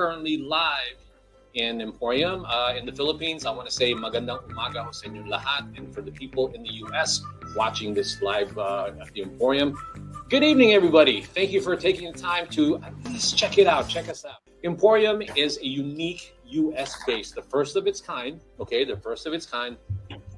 currently live in Emporium in the Philippines. I want to say magandang umaga ho sa inyong lahat. And for the people in the US watching this live at the Emporium, good evening, everybody. Thank you for taking the time to at least check it out. Check us out. Emporium is a unique US based, the first of its kind. Okay, the first of its kind.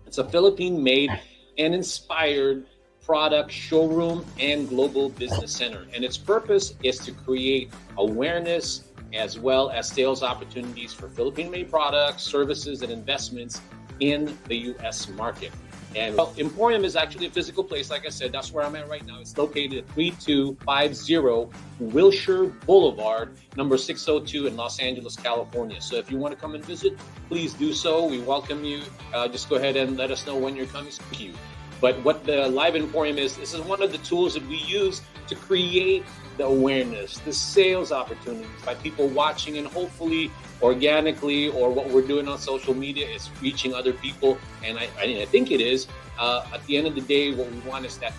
It's a Philippine-made and inspired product showroom and global business center. And its purpose is to create awareness as well as sales opportunities for Philippine-made products, services, and investments in the U.S. market. And Emporium is actually a physical place. Like I said, that's where I'm at right now. It's located at 3250 Wilshire Boulevard, number 602 in Los Angeles, California. So if you want to come and visit, please do so. We welcome you. Just go ahead and let us know when you're coming. Thank you. But what the Live Emporium is, this is one of the tools that we use to create the awareness, the sales opportunities by people watching, and hopefully organically, or what we're doing on social media is reaching other people. And I think it is. At the end of the day, what we want is that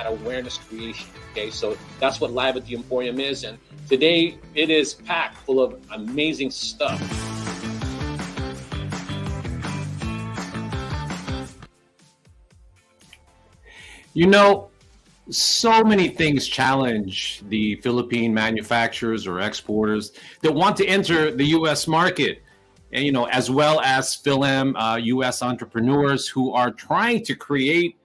awareness creation. Okay, so that's what Live at the Emporium is. And today it is packed full of amazing stuff. You know, so many things challenge the Philippine manufacturers or exporters that want to enter the U.S. market, and as well as U.S. entrepreneurs who are trying to create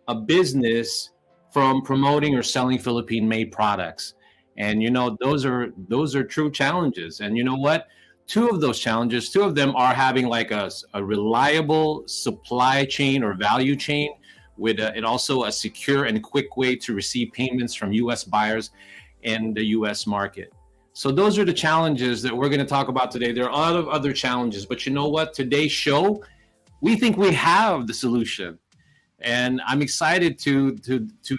a business from promoting or selling Philippine-made products. And those are true challenges. And you know what? Two of them are having like a reliable supply chain or value chain, with and also a secure and quick way to receive payments from U.S. buyers in the U.S. market. So those are the challenges that we're going to talk about today. There are a lot of other challenges, but you know what? Today's show, we think we have the solution. And I'm excited to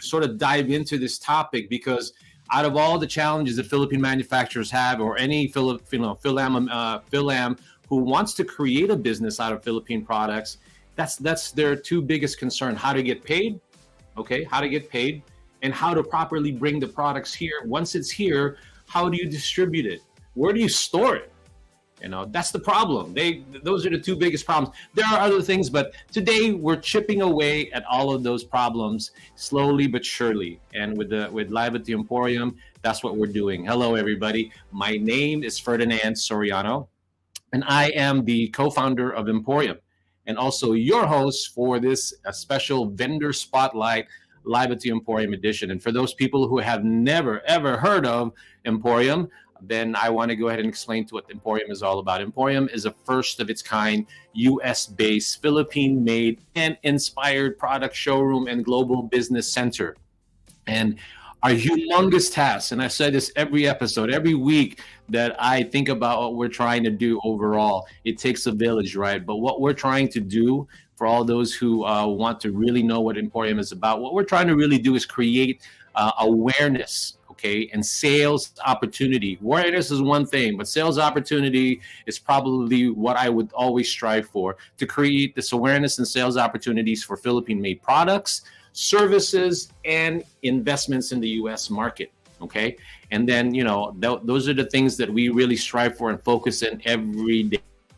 sort of dive into this topic, because out of all the challenges that Philippine manufacturers have, or any Philam who wants to create a business out of Philippine products, that's their two biggest concern: how to get paid, and how to properly bring the products here. Once it's here, how do you distribute it? Where do you store it? That's the problem. Those are the two biggest problems. There are other things, but today we're chipping away at all of those problems slowly but surely. And with Live at the Emporium, that's what we're doing. Hello, everybody. My name is Ferdinand Soriano, and I am the co-founder of Emporium, and also your host for this special vendor spotlight Live at the Emporium edition. And for those people who have never, ever heard of Emporium, then I want to go ahead and explain to what Emporium is all about. Emporium is a first of its kind, US-based, Philippine-made and inspired product showroom and global business center. And our humongous task, and I say this every episode, every week that I think about what we're trying to do overall, it takes a village, right? But what we're trying to do, for all those who want to really know what Emporium is about, what we're trying to really do is create awareness, okay, and sales opportunity. Awareness is one thing, but sales opportunity is probably what I would always strive for, to create this awareness and sales opportunities for Philippine-made products, services, and investments in the U.S. market. Okay, and then those are the things that we really strive for and focus in every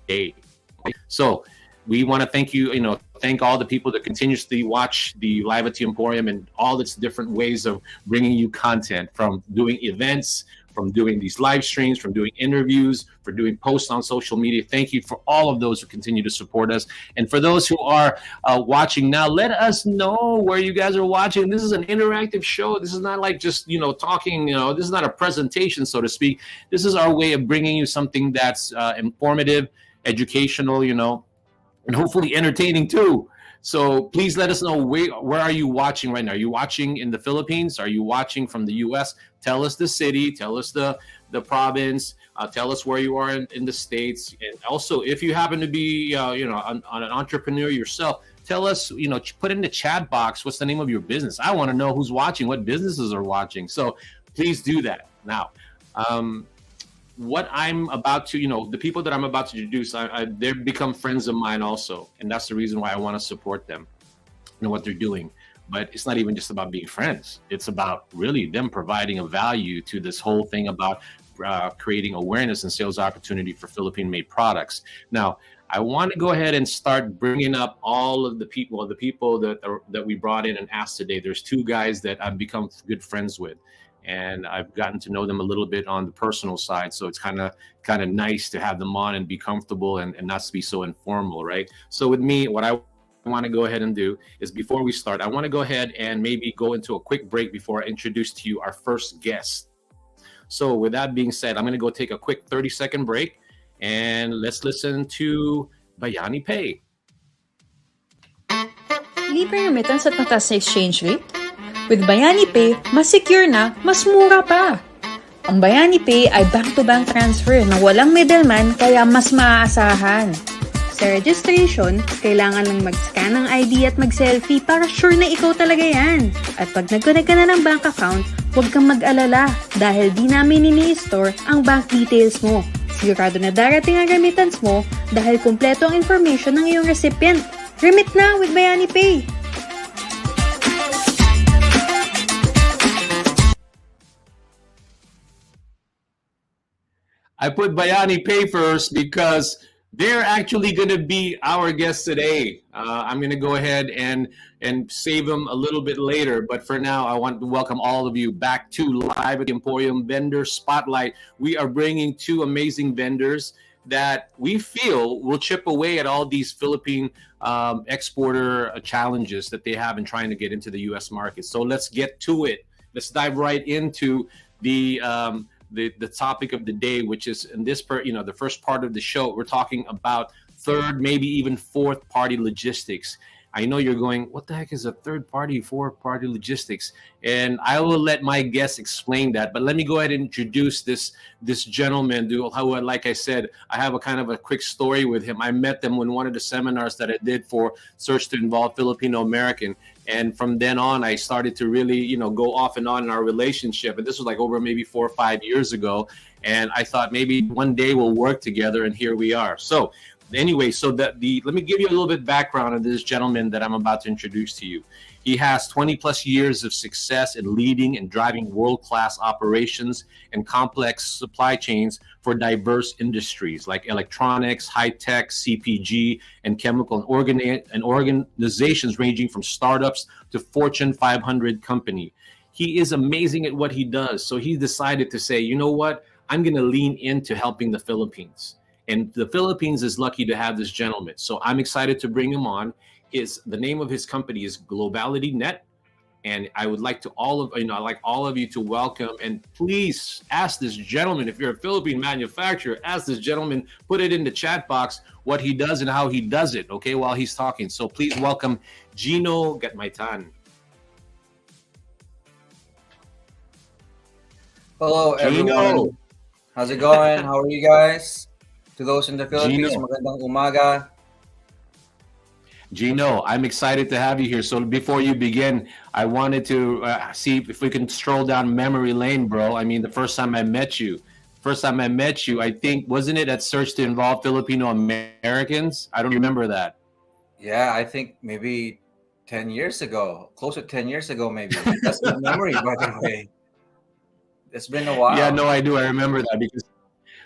day. Okay? So we want to thank all the people that continuously watch the Live at the Emporium and all its different ways of bringing you content, from doing events, from doing these live streams, from doing interviews, for doing posts on social media. Thank you for all of those who continue to support us. And for those who are watching now, let us know where you guys are watching. This is an interactive show. This is not like just, talking, this is not a presentation, so to speak. This is our way of bringing you something that's informative, educational, and hopefully entertaining too. So please let us know, where are you watching right now? Are you watching in the Philippines? Are you watching from the U.S.? Tell us the city, tell us the province, tell us where you are in the States. And also, if you happen to be, an entrepreneur yourself, tell us, put in the chat box, what's the name of your business? I want to know who's watching, what businesses are watching. So please do that. Now, what I'm about to, the people that I'm about to introduce, they've become friends of mine also. And that's the reason why I want to support them and what they're doing. But it's not even just about being friends. It's about really them providing a value to this whole thing about creating awareness and sales opportunity for Philippine-made products. Now, I want to go ahead and start bringing up all of the people that we brought in and asked today. There's two guys that I've become good friends with, and I've gotten to know them a little bit on the personal side. So it's kind of nice to have them on and be comfortable and not to be so informal, right? So with me, what I want to go ahead and do is, before we start, I want to go ahead and maybe go into a quick break before I introduce to you our first guest. So with that being said, I'm going to go take a quick 30-second break, and let's listen to Bayani Pay. Libre remittance at mataas na exchange rate? With Bayani Pay, mas secure na, mas mura pa. Ang Bayani Pay ay bank-to-bank transfer na walang middleman, kaya mas maaasahan. Sa registration, kailangan lang mag-scan ng ID at mag-selfie para sure na ikaw talaga yan. At pag nag-connect ka na ng bank account, huwag kang mag-alala dahil di namin ini-store ang bank details mo. Sigurado na darating ang remittance mo dahil kumpleto ang information ng iyong recipient. Remit na with Bayani Pay! I put Bayani Pay first because they're actually going to be our guests today. I'm going to go ahead and save them a little bit later. But for now, I want to welcome all of you back to Live at the Emporium Vendor Spotlight. We are bringing two amazing vendors that we feel will chip away at all these Philippine exporter challenges that they have in trying to get into the U.S. market. So let's get to it. Let's dive right into the topic of the day, which is in this the first part of the show. We're talking about third, maybe even fourth party logistics. I know you're going, what the heck is a third party, fourth party logistics? And I will let my guests explain that. But let me go ahead and introduce this gentleman, who, like I said, I have a kind of a quick story with him. I met them in one of the seminars that I did for Search to Involve Filipino American. And from then on, I started to really, go off and on in our relationship. And this was like over maybe 4 or 5 years ago. And I thought maybe one day we'll work together, and here we are. So anyway, let me give you a little bit background on this gentleman that I'm about to introduce to you. He has 20 plus years of success in leading and driving world-class operations and complex supply chains for diverse industries like electronics, high-tech, CPG, and chemical and organizations ranging from startups to Fortune 500 company. He is amazing at what he does. So he decided to say, you know what? I'm going to lean into helping the Philippines. And the Philippines is lucky to have this gentleman. So I'm excited to bring him on. The name of his company is Globalitynet. And I would like all of you to welcome, and please ask this gentleman, if you're a Philippine manufacturer, ask this gentleman, put it in the chat box, what he does and how he does it, okay, while he's talking. So please welcome Gino Gatmaitan. Hello, everyone. How's it going? How are you guys? To those in the Philippines, magandang umaga. Gino, I'm excited to have you here. So before you begin, I wanted to see if we can stroll down memory lane, bro. I mean, the first time I met you, I think, wasn't it at Search to Involve Filipino Americans? I don't remember that. Yeah, I think maybe 10 years ago, close to 10 years ago, maybe. That's my memory, by the way. It's been a while. Yeah, no, I do. I remember that because,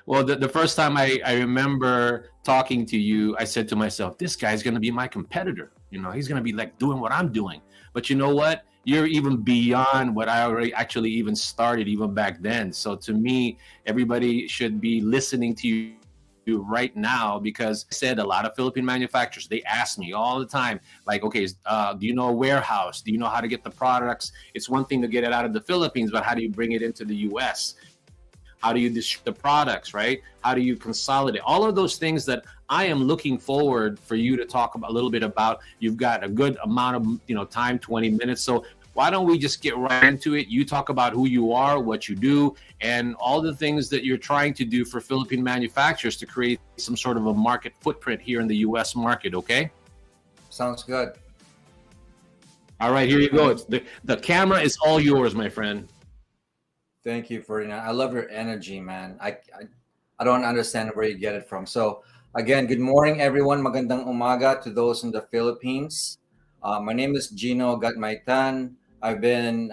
well, the first time I remember talking to you, I said to myself, this guy's going to be my competitor. He's going to be like doing what I'm doing. But you know what? You're even beyond what I already actually even started even back then. So to me, everybody should be listening to you right now, because I said a lot of Philippine manufacturers, they ask me all the time, like, okay, do you know a warehouse? Do you know how to get the products? It's one thing to get it out of the Philippines, but how do you bring it into the U.S.? How do you distribute the products, right? How do you consolidate? All of those things that I am looking forward for you to talk about a little bit about. You've got a good amount of time, 20 minutes. So why don't we just get right into it? You talk about who you are, what you do, and all the things that you're trying to do for Philippine manufacturers to create some sort of a market footprint here in the U.S. market, okay? Sounds good. All right, here you go. The camera is all yours, my friend. Thank you, Ferdinand. I love your energy, man. I don't understand where you get it from. So again, good morning, everyone. Magandang umaga to those in the Philippines. My name is Gino Gatmaitan. I've been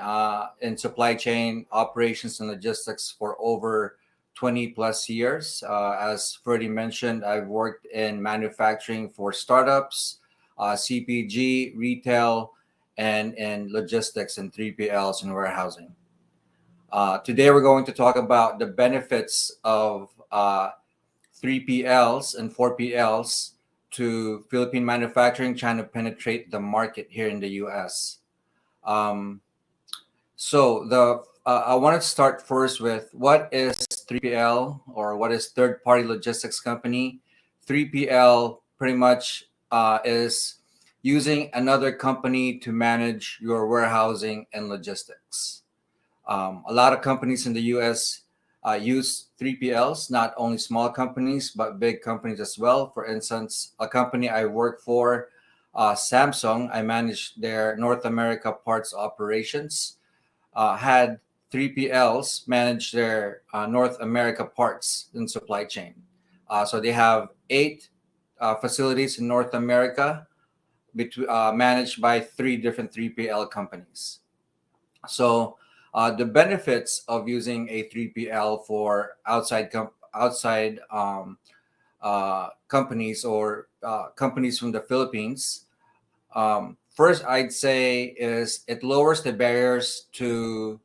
in supply chain operations and logistics for over 20 plus years. As Freddie mentioned, I've worked in manufacturing for startups, CPG, retail, and in logistics and 3PLs and warehousing. Today, we're going to talk about the benefits of 3PLs and 4PLs to Philippine manufacturing, trying to penetrate the market here in the US. Um, I want to start first with what is 3PL or what is third party logistics company. 3PL pretty much is using another company to manage your warehousing and logistics. A lot of companies in the US use 3PLs, not only small companies, but big companies as well. For instance, a company I work for, Samsung, I manage their North America parts operations, had 3PLs manage their North America parts and supply chain. So they have 8 facilities in North America managed by 3 different 3PL companies. So the benefits of using a 3PL for outside companies or companies from the Philippines. First, I'd say is it lowers the barriers to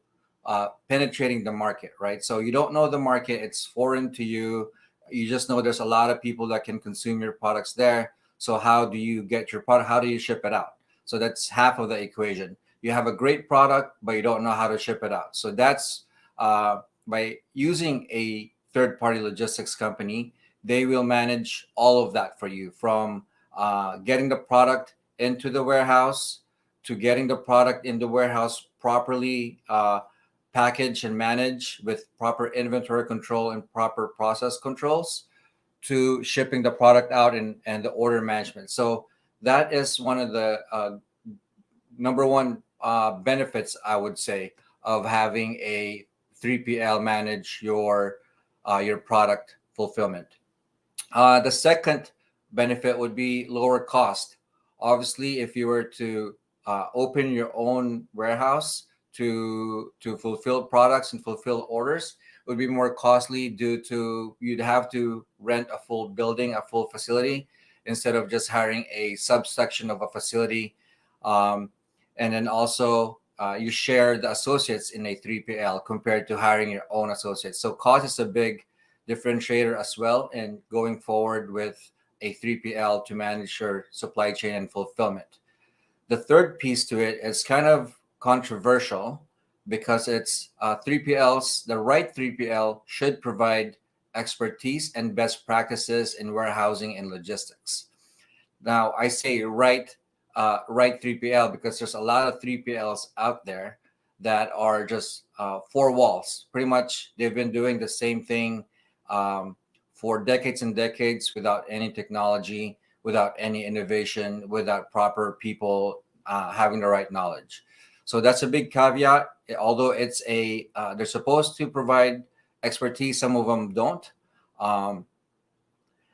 penetrating the market, right? So you don't know the market; it's foreign to you. You just know there's a lot of people that can consume your products there. So how do you get your product? How do you ship it out? So that's half of the equation. You have a great product, but you don't know how to ship it out. So that's by using a third-party logistics company, they will manage all of that for you, from getting the product into the warehouse to getting the product in the warehouse properly packaged and managed with proper inventory control and proper process controls, to shipping the product out and the order management. So that is one of the number one benefits, I would say, of having a 3PL manage your product fulfillment. The second benefit would be lower cost. Obviously, if you were to open your own warehouse to fulfill products and fulfill orders, it would be more costly due to you'd have to rent a full building, a full facility, instead of just hiring a subsection of a facility. And then also you share the associates in a 3PL compared to hiring your own associates. So cost is a big differentiator as well, and going forward with a 3PL to manage your supply chain and fulfillment. The third piece to it is kind of controversial because it's 3PLs. The right 3PL should provide expertise and best practices in warehousing and logistics. Now, I say right 3PL because there's a lot of 3PLs out there that are just 4 walls. Pretty much, they've been doing the same thing for decades and decades without any technology, without any innovation, without proper people having the right knowledge. So that's a big caveat. Although it's they're supposed to provide expertise, some of them don't.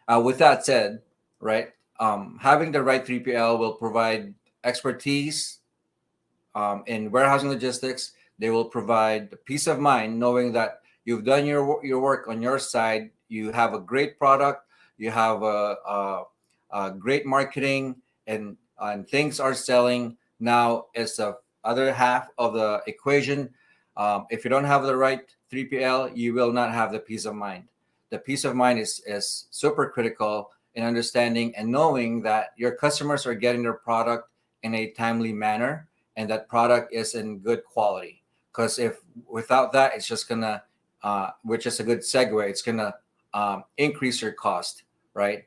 With that said, right, having the right 3PL will provide expertise in warehousing logistics. They will provide peace of mind knowing that you've done your work on your side. You have a great product. You have a great marketing, and things are selling. Now, as the other half of the equation, if you don't have the right 3PL, you will not have the peace of mind. The peace of mind is super critical in understanding and knowing that your customers are getting their product in a timely manner and that product is in good quality. Because if without that, it's just gonna, which is a good segue, it's gonna increase your cost, right?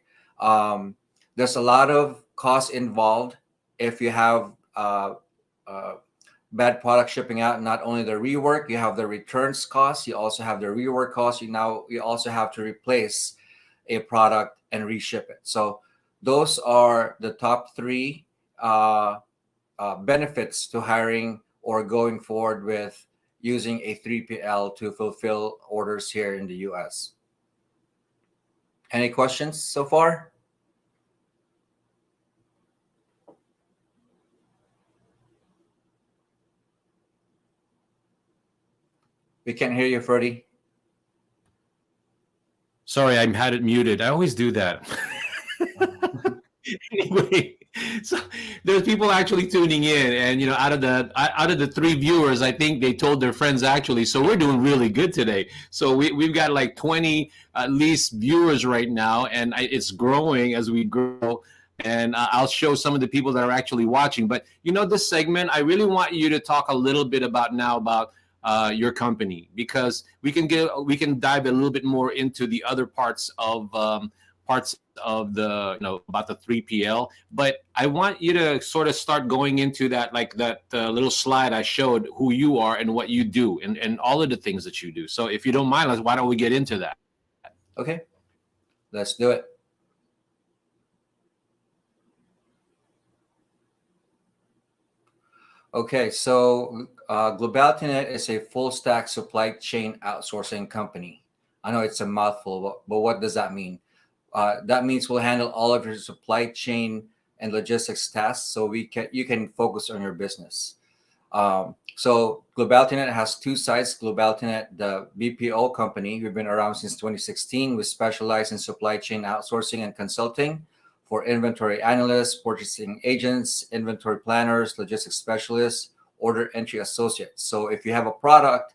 There's a lot of cost involved if you have bad product shipping out. Not only the rework, you have the returns cost, you also have the rework cost. You also have to replace a product and reship it. So those are the top 3 benefits to hiring or going forward with using a 3PL to fulfill orders here in the US. Any questions so far? We can't hear you, Freddie. Sorry, I had it muted. I always do that. Anyway, so there's people actually tuning in, and out of the three viewers, I think they told their friends actually. So we're doing really good today. So we've got like 20 at least viewers right now, and it's growing as we grow. And I'll show some of the people that are actually watching. But this segment, I really want you to talk a little bit about your company, because we can dive a little bit more into the other parts of the about the 3PL. But I want you to sort of start going into that, like that little slide I showed, who you are and what you do, and all of the things that you do. So if you don't mind, why don't we get into that? Okay, let's do it. Okay, so Globalitynet is a full stack supply chain outsourcing company. I know it's a mouthful, but what does that mean? That means we'll handle all of your supply chain and logistics tasks, so you can focus on your business. So Globalitynet has two sides. Globalitynet, the BPO company, we've been around since 2016. We specialize in supply chain outsourcing and consulting for inventory analysts, purchasing agents, inventory planners, logistics specialists, order entry associates. So if you have a product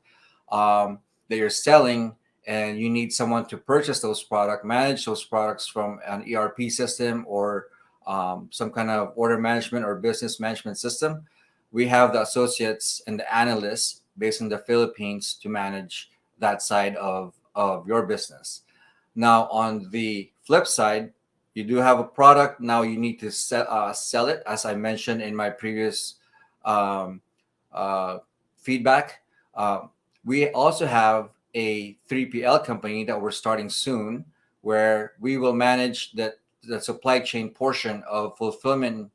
that you're selling and you need someone to purchase those products, manage those products from an ERP system or some kind of order management or business management system, we have the associates and the analysts based in the Philippines to manage that side of your business. Now, on the flip side, you do have a product. Now you need to sell it, as I mentioned in my previous feedback. We also have a 3PL company that we're starting soon, where we will manage the supply chain portion of fulfillment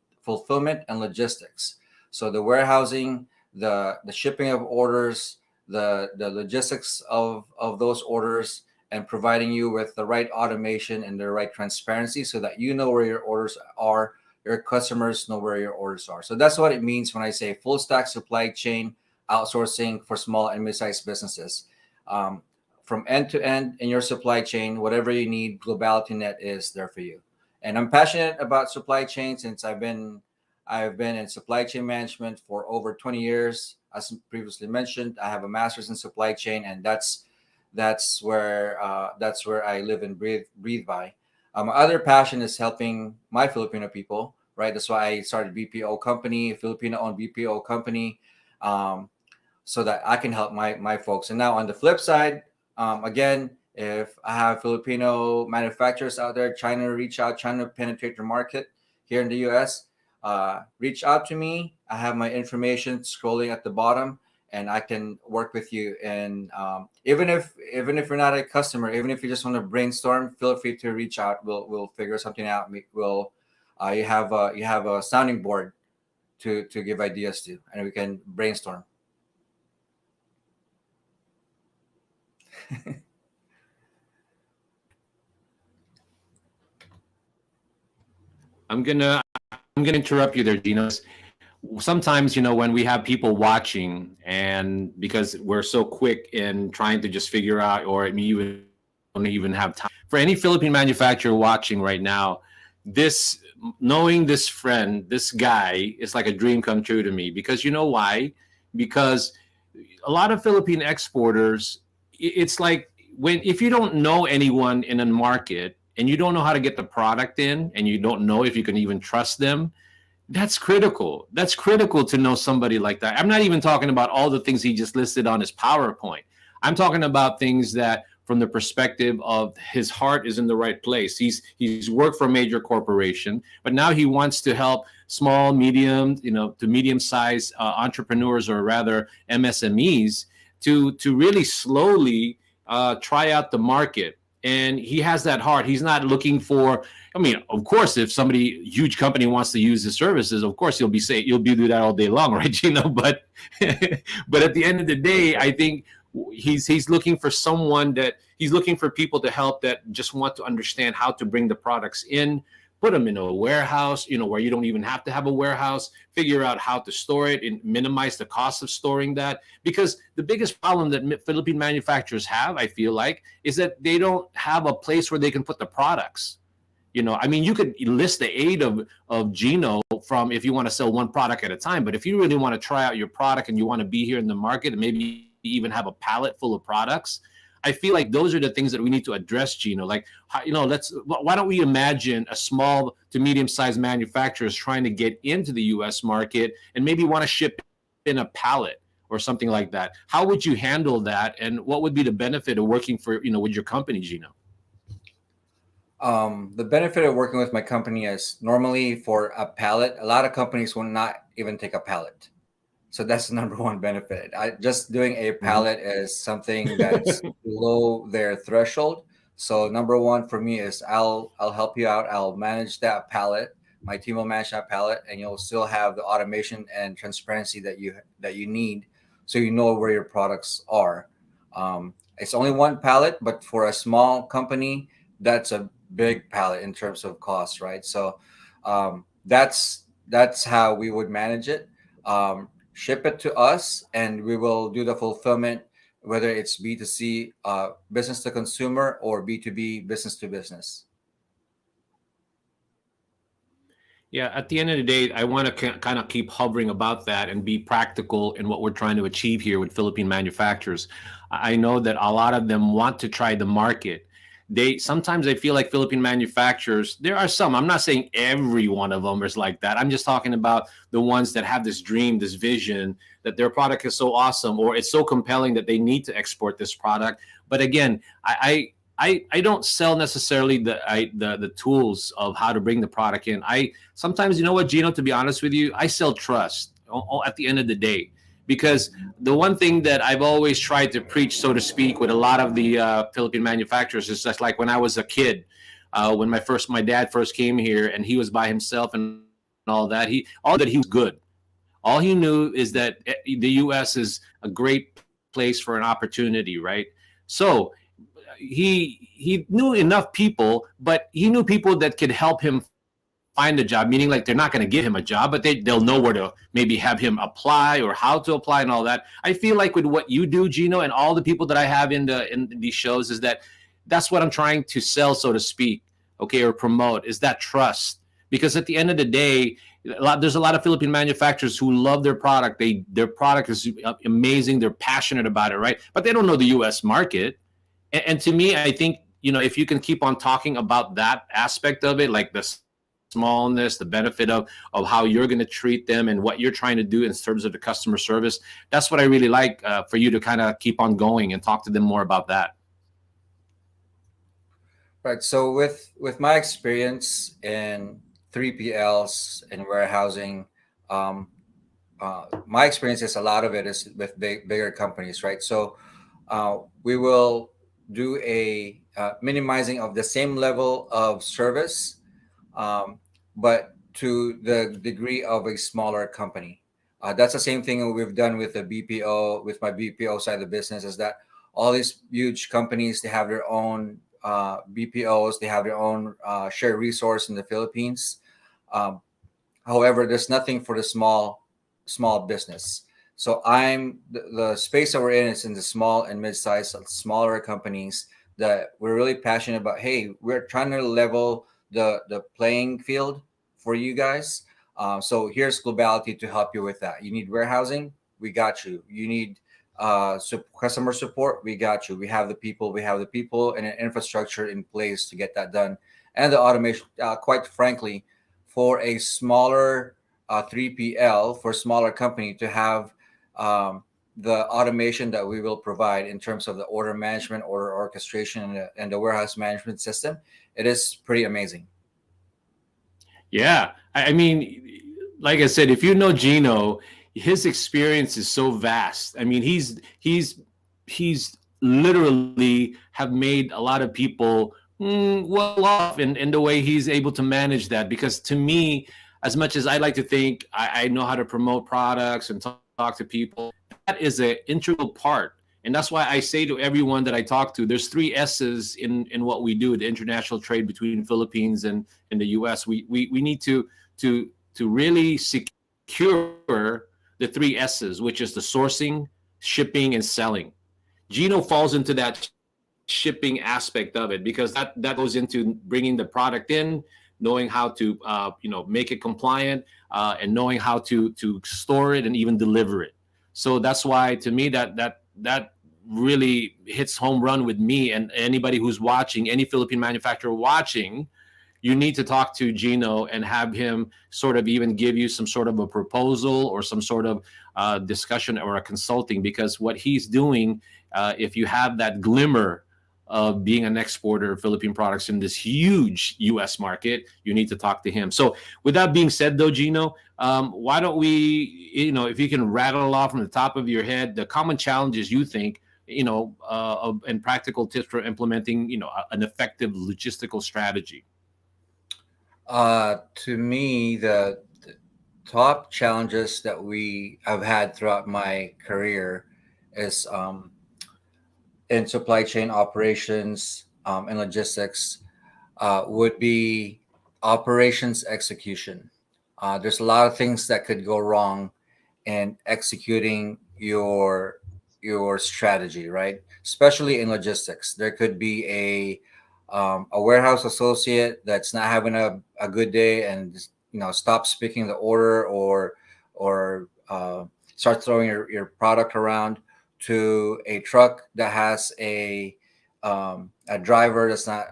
and logistics. So the warehousing, the shipping of orders, the logistics of those orders, and providing you with the right automation and the right transparency so that you know where your orders are, your customers know where your orders are. So that's what it means when I say full stack supply chain outsourcing for small and mid-sized businesses. From end to end in your supply chain, whatever you need, Globalitynet is there for you. And I'm passionate about supply chain since I've been in supply chain management for over 20 years. As previously mentioned, I have a master's in supply chain, and that's where I live and breathe by. My other passion is helping my Filipino people, right? That's why I started BPO company, Filipino-owned BPO company, so that I can help my folks. And now on the flip side, again, if I have Filipino manufacturers out there trying to penetrate the market here in the US, reach out to me. I have my information scrolling at the bottom, and I can work with you. And even if you're not a customer, even if you just want to brainstorm, feel free to reach out. We'll figure something out. You have a sounding board to give ideas to, and we can brainstorm. I'm gonna interrupt you there, Gino. Sometimes, when we have people watching, and because we're so quick in trying to just figure out, or even don't even have time for any Philippine manufacturer watching right now, knowing this friend, this guy, is like a dream come true to me. Because you know why? Because a lot of Philippine exporters, it's like, if you don't know anyone in a market and you don't know how to get the product in, and you don't know if you can even trust them, that's critical. That's critical to know somebody like that. I'm not even talking about all the things he just listed on his PowerPoint. I'm talking about things that, from the perspective of his heart is in the right place. He's worked for a major corporation, but now he wants to help small, medium, to medium-sized entrepreneurs, or rather MSMEs, to really slowly try out the market. And he has that heart. He's not looking for, of course, if somebody, huge company, wants to use his services, of course you'll do that all day long, right, Gino? But at the end of the day, I think he's looking for he's looking for people to help that just want to understand how to bring the products in, put them in a warehouse, where you don't even have to have a warehouse, figure out how to store it and minimize the cost of storing that. Because the biggest problem that Philippine manufacturers have, I feel like, is that they don't have a place where they can put the products. I mean, you could list the aid of Gino from if you want to sell one product at a time. But if you really want to try out your product and you want to be here in the market and maybe even have a pallet full of products, I feel like those are the things that we need to address, Gino. Like, why don't we imagine a small to medium-sized manufacturers trying to get into the U.S. market and maybe want to ship in a pallet or something like that? How would you handle that? And what would be the benefit of working for, with your company, Gino? The benefit of working with my company is normally for a pallet, a lot of companies will not even take a pallet. So that's the number one benefit. Just doing a pallet is something that's below their threshold. So number one for me is I'll help you out. I'll manage that pallet. My team will manage that pallet, and you'll still have the automation and transparency that you need, so you know where your products are. It's only one pallet, but for a small company, that's a big pallet in terms of cost, right? So that's how we would manage it. Ship it to us, and we will do the fulfillment, whether it's B2C, business to consumer, or B2B, business to business. Yeah, at the end of the day, I want to kind of keep hovering about that and be practical in what we're trying to achieve here with Philippine manufacturers. I know that a lot of them want to try the market. Sometimes I feel like Philippine manufacturers, there are some, I'm not saying every one of them is like that. I'm just talking about the ones that have this dream, this vision that their product is so awesome, or it's so compelling that they need to export this product. But again, I don't sell necessarily the tools of how to bring the product in. Sometimes, you know what, Gino, to be honest with you, I sell trust at the end of the day. Because the one thing that I've always tried to preach, so to speak, with a lot of the Philippine manufacturers is just like when I was a kid, when my dad first came here and he was by himself and all that, he was good. All he knew is that the U.S. is a great place for an opportunity, right? So he knew enough people, but he knew people that could help him find a job, meaning like they're not going to give him a job, but they'll know where to maybe have him apply or how to apply and all that. I feel like with what you do, Gino, and all the people that I have in these shows, is that's what I'm trying to sell, so to speak, okay, or promote, is that trust. Because at the end of the day, there's a lot of Philippine manufacturers who love their product. Their product is amazing. They're passionate about it, right? But they don't know the U.S. market. And to me, I think, if you can keep on talking about that aspect of it, like the smallness, the benefit of how you're going to treat them and what you're trying to do in terms of the customer service, that's what I really like for you to kind of keep on going and talk to them more about that. Right. So with my experience in 3PLs and warehousing, my experience is a lot of it is with bigger companies, right? So we will do a minimizing of the same level of service, but to the degree of a smaller company. That's the same thing we've done with the BPO, with my BPO side of the business, is that all these huge companies, they have their own BPOs, they have their own shared resource in the Philippines. However, there's nothing for the small business. So the space that we're in is in the small and mid-sized, smaller companies that we're really passionate about. Hey, we're trying to level the playing field for you guys. So here's Globality to help you with that. You need warehousing, we got you. You need customer support, we got you. We have the people and an infrastructure in place to get that done. And the automation, quite frankly, for a smaller 3PL, for a smaller company to have the automation that we will provide in terms of the order management, order orchestration, and the warehouse management system, it is pretty amazing. Yeah. I mean, like I said, if you know Gino, his experience is so vast. I mean, he's literally have made a lot of people well off in the way he's able to manage that. Because to me, as much as I like to think I know how to promote products and talk to people, that is an integral part. And that's why I say to everyone that I talk to, there's three S's in what we do, the international trade between Philippines and the US. We need to really secure the three S's, which is the sourcing, shipping, and selling. Gino falls into that shipping aspect of it, because that goes into bringing the product in, knowing how to make it compliant, and knowing how to store it and even deliver it. So that's why, to me, that really hits home run with me. And anybody who's watching, any Philippine manufacturer watching, you need to talk to Gino and have him sort of even give you some sort of a proposal or some sort of discussion or a consulting, because what he's doing, if you have that glimmer of being an exporter of Philippine products in this huge U.S. market, you need to talk to him. So with that being said, though, Gino, why don't we, if you can rattle off from the top of your head the common challenges you think, and practical tips for implementing, an effective logistical strategy. To me, the top challenges that I've had throughout my career is in supply chain operations and logistics would be operations execution. There's a lot of things that could go wrong in executing your strategy, right? Especially in logistics, there could be a warehouse associate that's not having a good day and stops picking the order or start throwing your product around, to a truck that has a driver that's not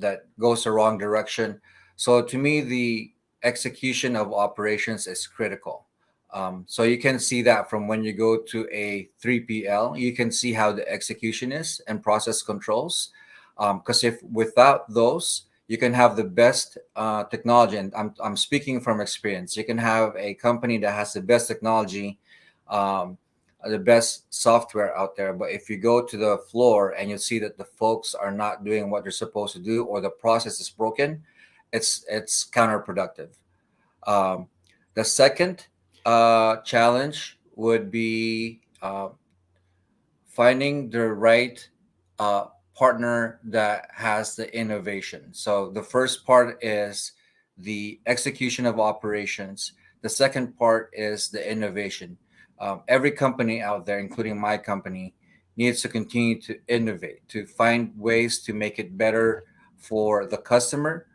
that goes the wrong direction. So to me, the execution of operations is critical. So you can see that from when you go to a 3PL, you can see how the execution is and process controls. Because if without those, you can have the best technology, and I'm speaking from experience. You can have a company that has the best technology, the best software out there, but if you go to the floor and you see that the folks are not doing what they're supposed to do, or the process is broken, it's counterproductive. The second challenge would be finding the right partner that has the innovation. So the first part is the execution of operations. The second part is the innovation. Every company out there, including my company, needs to continue to innovate, to find ways to make it better for the customer,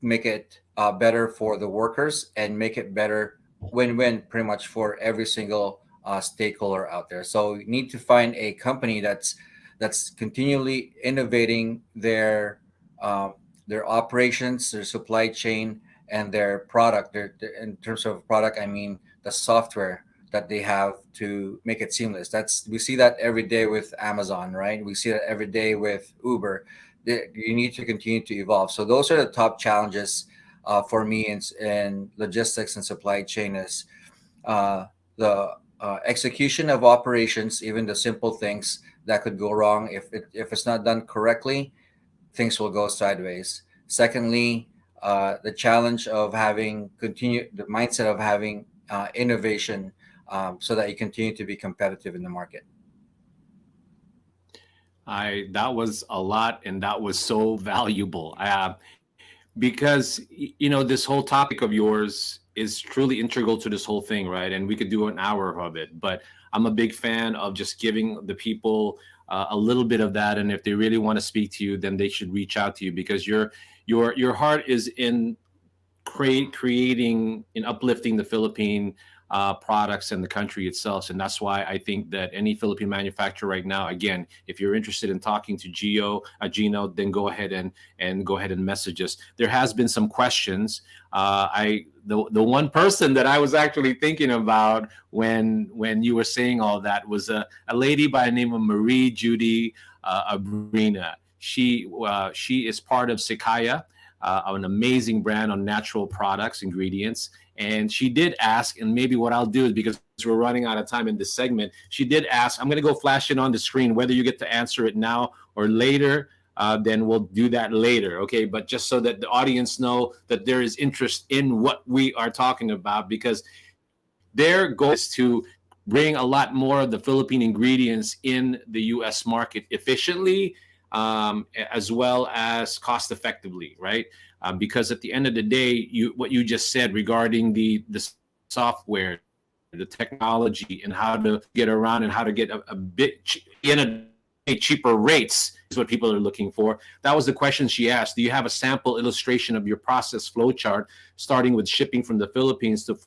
make it better for the workers, and make it better win-win pretty much for every single stakeholder out there. So you need to find a company that's continually innovating their operations, their supply chain, and their product. In terms of product, I mean the software that they have to make it seamless. We see that every day with Amazon, right? We see that every day with Uber. You need to continue to evolve. So those are the top challenges for me in logistics and supply chain, is the execution of operations, even the simple things that could go wrong. If it's not done correctly, things will go sideways. Secondly, the challenge of the mindset of having innovation, so that you continue to be competitive in the market. That was a lot, and that was so valuable. Because this whole topic of yours is truly integral to this whole thing, right? And we could do an hour of it, but I'm a big fan of just giving the people a little bit of that. And if they really want to speak to you, then they should reach out to you, because your heart is in creating and uplifting the Philippine products and the country itself. And that's why I think that any Philippine manufacturer right now, again, if you're interested in talking to Gino, then go ahead and message us. There has been some questions. The one person that I was actually thinking about when you were saying all that was a lady by the name of Marie Judy Abrina. She is part of Sikaya, an amazing brand on natural products, ingredients. And she did ask, and maybe what I'll do is, because we're running out of time in this segment, she did ask, I'm going to go flash it on the screen, whether you get to answer it now or later, then we'll do that later, okay? But just so that the audience know that there is interest in what we are talking about, because their goal is to bring a lot more of the Philippine ingredients in the U.S. market efficiently, as well as cost effectively, right? Because at the end of the day, what you just said regarding the software, the technology, and how to get around and how to get a bit cheaper rates is what people are looking for. That was the question she asked. Do you have a sample illustration of your process flow chart, starting with shipping from the Philippines to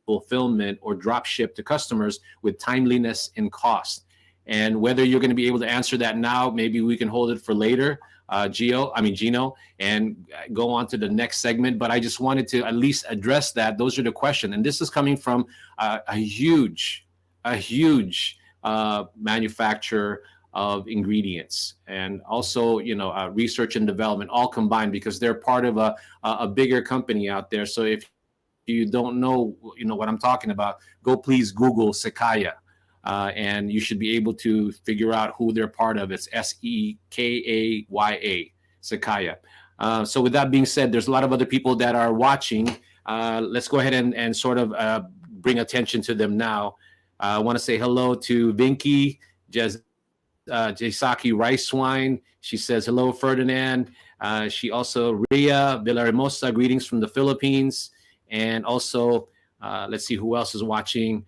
fulfillment or drop ship to customers with timeliness and cost? And whether you're going to be able to answer that now, maybe we can hold it for later, Gino, and go on to the next segment. But I just wanted to at least address that. Those are the questions. And this is coming from a huge manufacturer of ingredients, and also, research and development, all combined, because they're part of a bigger company out there. So if you don't know, what I'm talking about, go please Google Sekaya. And you should be able to figure out who they're part of. It's Sekaya, Sekaya. So with that being said, there's a lot of other people that are watching. Let's go ahead and sort of bring attention to them now. I want to say hello to Vinky Jaisaki Rice Wine. She says, hello, Ferdinand. She also, Ria Villahermosa, greetings from the Philippines. And also, let's see who else is watching.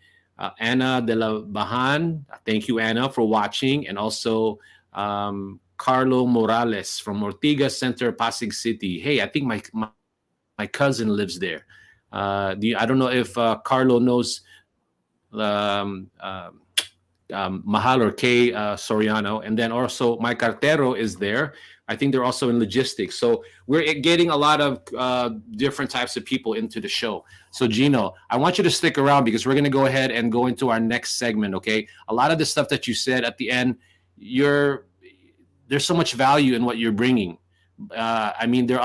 Anna de la Bahan, thank you, Anna, for watching. And also Carlo Morales from Ortigas Center, Pasig City. Hey, I think my cousin lives there. I don't know if Carlo knows Mahal or Kay Soriano. And then also Mike Cartero is there. I think they're also in logistics. So we're getting a lot of different types of people into the show. So Gino, I want you to stick around because we're going to go ahead and go into our next segment, okay? A lot of the stuff that you said at the end, there's so much value in what you're bringing. There are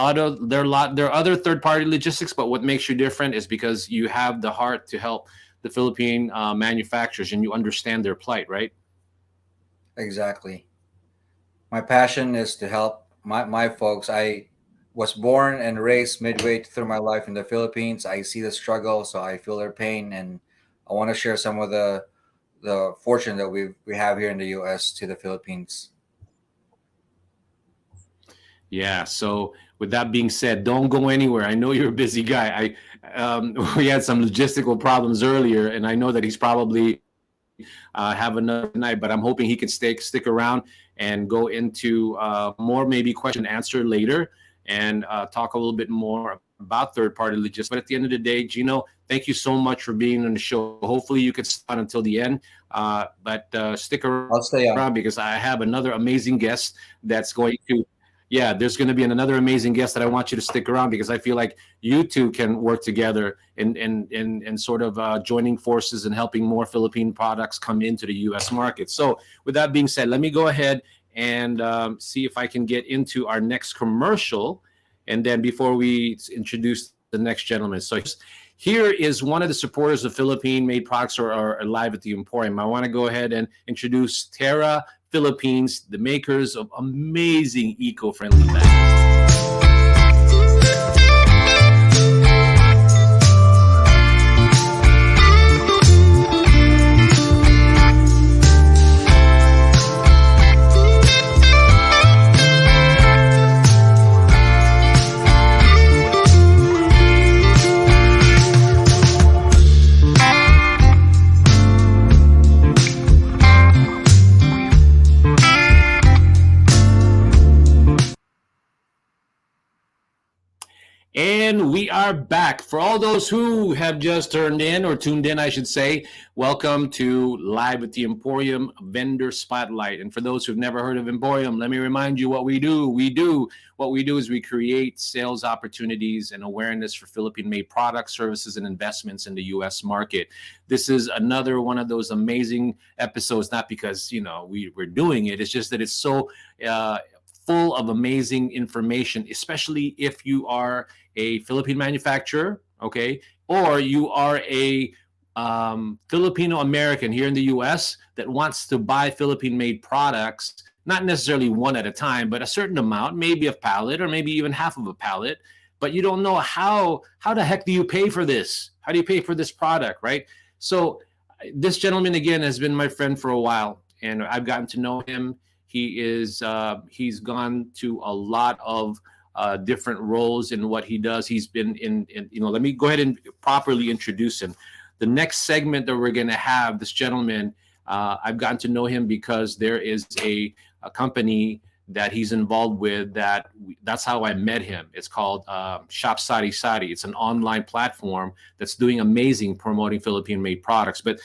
other third-party logistics, but what makes you different is because you have the heart to help the Philippine manufacturers, and you understand their plight, right? Exactly. My passion is to help my folks. I was born and raised midway through my life in the Philippines. I see the struggle, so I feel their pain, and I want to share some of the fortune that we have here in the U.S. to the Philippines. Yeah. So with that being said, don't go anywhere. I know you're a busy guy. We had some logistical problems earlier, and I know that he's probably have another night, but I'm hoping he can stick around and go into more maybe question and answer later, and talk a little bit more about third-party logistics. But at the end of the day, Gino, thank you so much for being on the show. Hopefully you can stay on until the end, but stick around. I'll stay on because I have another amazing guest that's going to. Yeah, there's going to be another amazing guest that I want you to stick around, because I feel like you two can work together in sort of joining forces and helping more Philippine products come into the U.S. market. So with that being said, let me go ahead and see if I can get into our next commercial. And then before we introduce the next gentleman. So here is one of the supporters of Philippine-made products are live at the Emporium. I want to go ahead and introduce Terra Philippines, the makers of amazing eco-friendly bags. And we are back. For all those who have just tuned in, I should say, welcome to Live at the Emporium Vendor Spotlight. And for those who've never heard of Emporium, let me remind you what we do. What we do is we create sales opportunities and awareness for Philippine-made products, services, and investments in the U.S. market. This is another one of those amazing episodes, not because, we're doing it. It's just that it's so full of amazing information, especially if you are a Philippine manufacturer, okay, or you are a Filipino American here in the U.S. that wants to buy Philippine-made products, not necessarily one at a time, but a certain amount, maybe a pallet or maybe even half of a pallet, but you don't know how the heck do you pay for this? How do you pay for this product, right? So this gentleman again has been my friend for a while, and I've gotten to know him. He's gone to a lot of different roles in what he does. He's been in let me go ahead and properly introduce him. The next segment that we're going to have, this gentleman, I've gotten to know him because there is a company that he's involved with that's how I met him. It's called Shop Sari Sari. It's an online platform that's doing amazing promoting Philippine-made products. But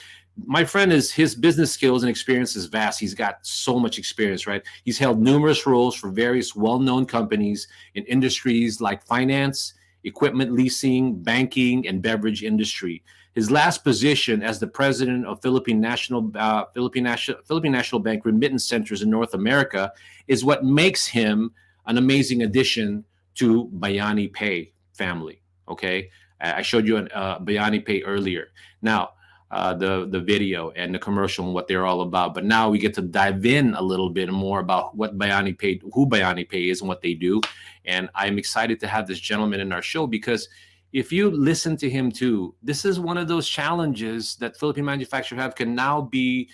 my friend, his business skills and experience is vast. He's got so much experience, right? He's held numerous roles for various well-known companies in industries like finance, equipment leasing, banking, and beverage industry. His last position as the president of Philippine National Bank remittance centers in North America is what makes him an amazing addition to Bayani Pay family. Okay, I showed you Bayani Pay earlier. Now, the video and the commercial and what they're all about. But now we get to dive in a little bit more about what Bayani Pay, who Bayani Pay is, and what they do. And I'm excited to have this gentleman in our show because if you listen to him too, this is one of those challenges that Philippine manufacturers have can now be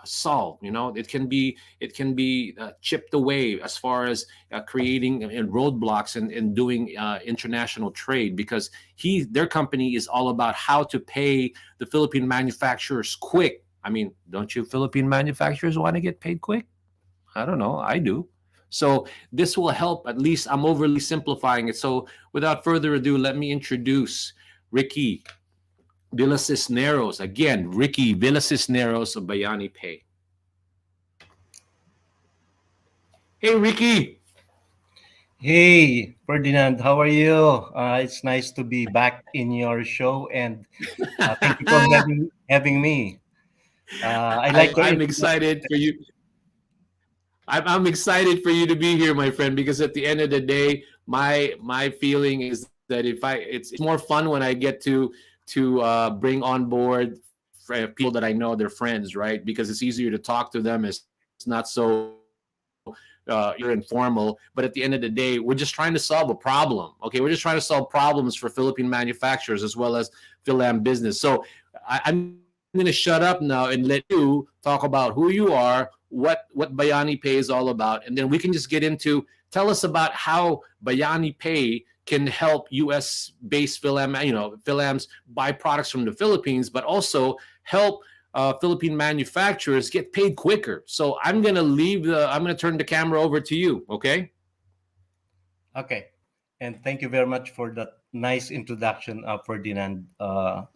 solved. It can be chipped away as far as creating roadblocks and doing international trade, because their company is all about how to pay the Philippine manufacturers quick. I mean, don't you Philippine manufacturers want to get paid quick? I don't know. I do. So this will help. At least I'm overly simplifying it. So without further ado, let me introduce Ricky Villacisneros. Again, Ricky Villacisneros of Bayani Pay. Hey, Ricky. Hey, Ferdinand, how are you? It's nice to be back in your show, and thank you for having me. I'm excited for you. I'm excited for you to be here, my friend, because at the end of the day, my feeling is that it's more fun when I get to bring on board people that I know, they're friends, right? Because it's easier to talk to them. It's not so you're informal, but at the end of the day, we're just trying to solve a problem. Okay, we're just trying to solve problems for Philippine manufacturers as well as Philam business. So I'm going to shut up now and let you talk about who you are, what Bayani Pay is all about, and then we can just get into, tell us about how Bayani Pay can help U.S.-based Philams buy products from the Philippines, but also help Philippine manufacturers get paid quicker. So I'm going to turn the camera over to you, okay? Okay. And thank you very much for that nice introduction, Ferdinand.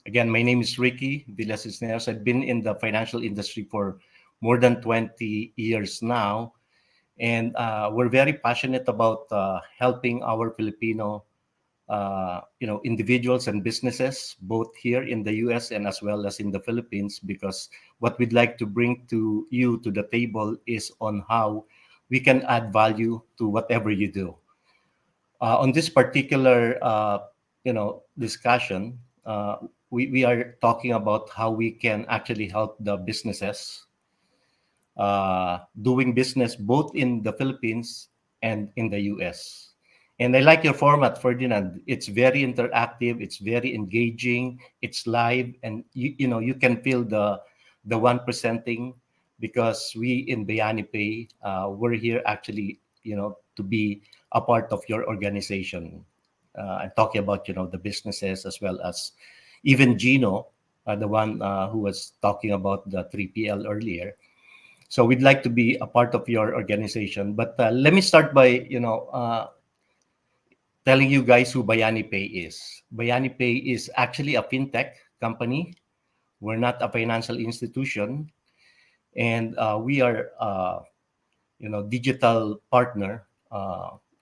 Again, my name is Ricky Villacisneros. I've been in the financial industry for more than 20 years now. And we're very passionate about helping our Filipino individuals and businesses, both here in the US and as well as in the Philippines, because what we'd like to bring to you to the table is on how we can add value to whatever you do. On this particular discussion, we are talking about how we can actually help the businesses doing business both in the Philippines and in the US. And I like your format, Ferdinand. It's very interactive. It's very engaging. It's live, and you can feel the one presenting, because we in Bayani Pay, we're here actually to be a part of your organization. I'm talking about the businesses as well as even Gino, the one who was talking about the 3PL earlier. So we'd like to be a part of your organization. But let me start by telling you guys who Bayani Pay is. Bayani Pay is actually a fintech company. We're not a financial institution, and we are digital partner,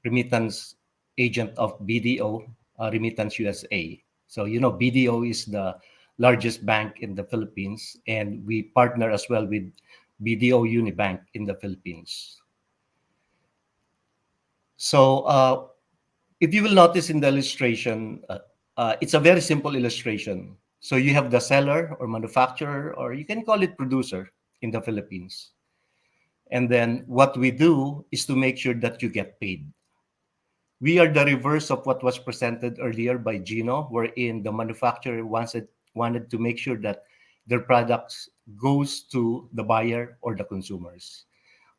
remittance agent of BDO, Remittance USA. So BDO is the largest bank in the Philippines, and we partner as well with BDO Unibank in the Philippines. So if you will notice in the illustration, it's a very simple illustration. So you have the seller or manufacturer, or you can call it producer in the Philippines. And then what we do is to make sure that you get paid. We are the reverse of what was presented earlier by Gino, wherein the manufacturer wants wanted to make sure that their products goes to the buyer or the consumers.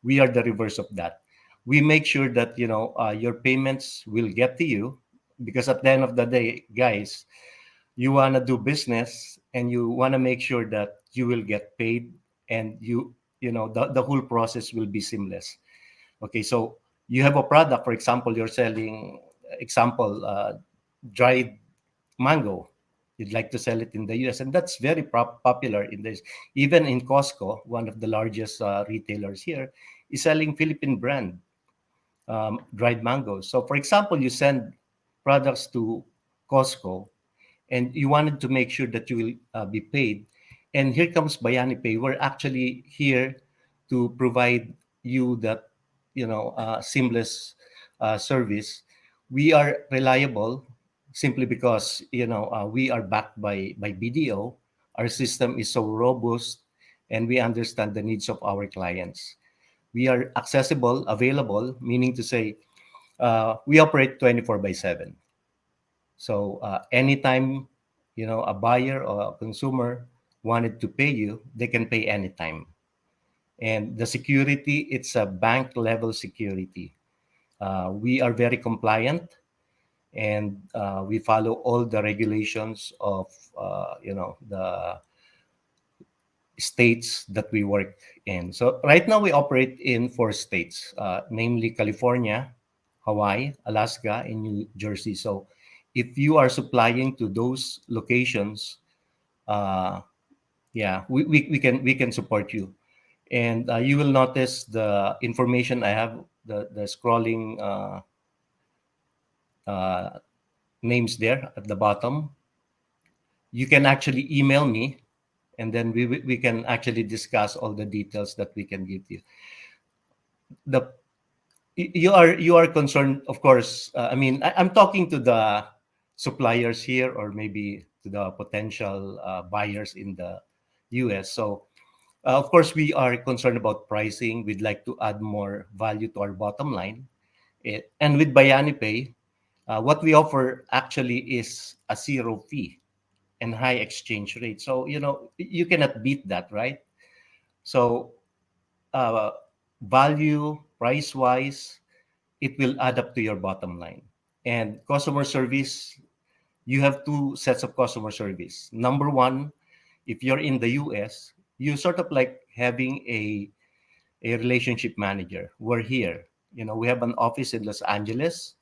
We are the reverse of that. We make sure that your payments will get to you, because at the end of the day, guys, you want to do business and you want to make sure that you will get paid, and the whole process will be seamless. Okay, so you have a product, for example, you're selling, example, dried mango. You'd like to sell it in the US, and that's very popular in this. Even in Costco, one of the largest retailers here, is selling Philippine brand dried mangoes. So, for example, you send products to Costco, and you wanted to make sure that you will be paid. And here comes Bayani Pay. We're actually here to provide you that seamless service. We are reliable simply because we are backed by BDO. Our system is so robust, and we understand the needs of our clients. We are accessible, available, meaning to say we operate 24 by 7. So anytime a buyer or a consumer wanted to pay you, they can pay anytime. And the security, it's a bank level security. We are very compliant, and we follow all the regulations of the states that we work in. So right now we operate in 4 states, namely California, Hawaii, Alaska, and New Jersey. So if you are supplying to those locations, we can support you. And you will notice the information I have, the scrolling names there at the bottom. You can actually email me, and then we can actually discuss all the details that we can give you. You are concerned, of course. I'm talking to the suppliers here, or maybe to the potential buyers in the US. So of course, we are concerned about pricing. We'd like to add more value to our bottom line. And with Bayani Pay, what we offer actually is a zero fee and high exchange rate. So, you cannot beat that, right? So, uh, value, price wise, it will add up to your bottom line. And customer service, you have 2 sets of customer service. Number one, if you're in the US, you sort of like having a relationship manager. We're here. We have an office in Los Angeles.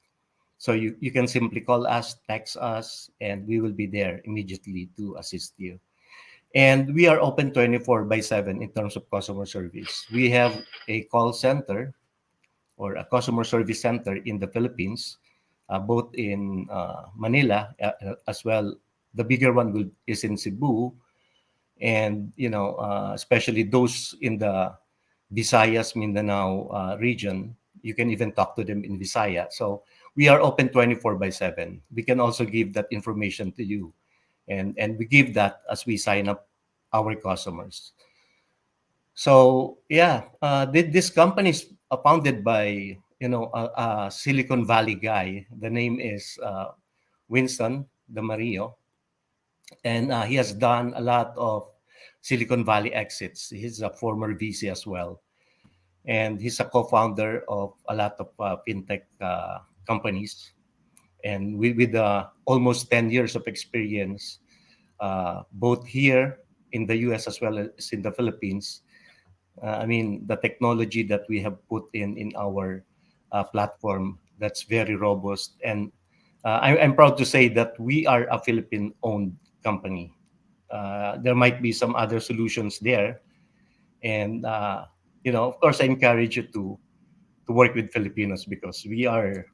So you can simply call us, text us, and we will be there immediately to assist you. And we are open 24 by 7 in terms of customer service. We have a call center, or a customer service center in the Philippines, both in Manila, as well. The bigger one is in Cebu, and especially those in the Visayas, Mindanao region. You can even talk to them in Visaya. So we are open 24 by 7. We can also give that information to you, and we give that as we sign up our customers. So yeah, this company is founded by a Silicon Valley guy. The name is Winston De Mario, and he has done a lot of Silicon Valley exits. He's a former VC as well, and he's a co-founder of a lot of fintech companies. And with almost 10 years of experience, both here in the US as well as in the Philippines. The technology that we have put in our platform, that's very robust. And I'm proud to say that we are a Philippine-owned company. There might be some other solutions there. And, of course, I encourage you to work with Filipinos, because we are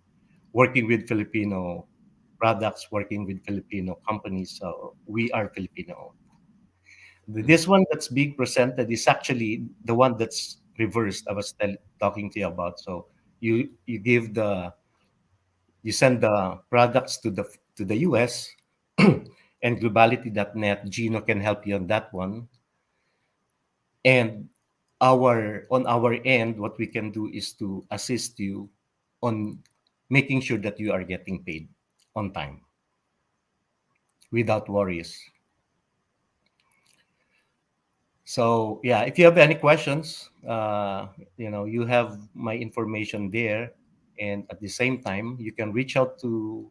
working with Filipino products, working with Filipino companies. So we are Filipino. This one that's being presented is actually the one that's reversed. I was talking to you about. So you send the products to the US, and Globalitynet, Gino can help you on that one. And on our end, what we can do is to assist you on making sure that you are getting paid on time without worries. So yeah, if you have any questions, you have my information there, and at the same time, you can reach out to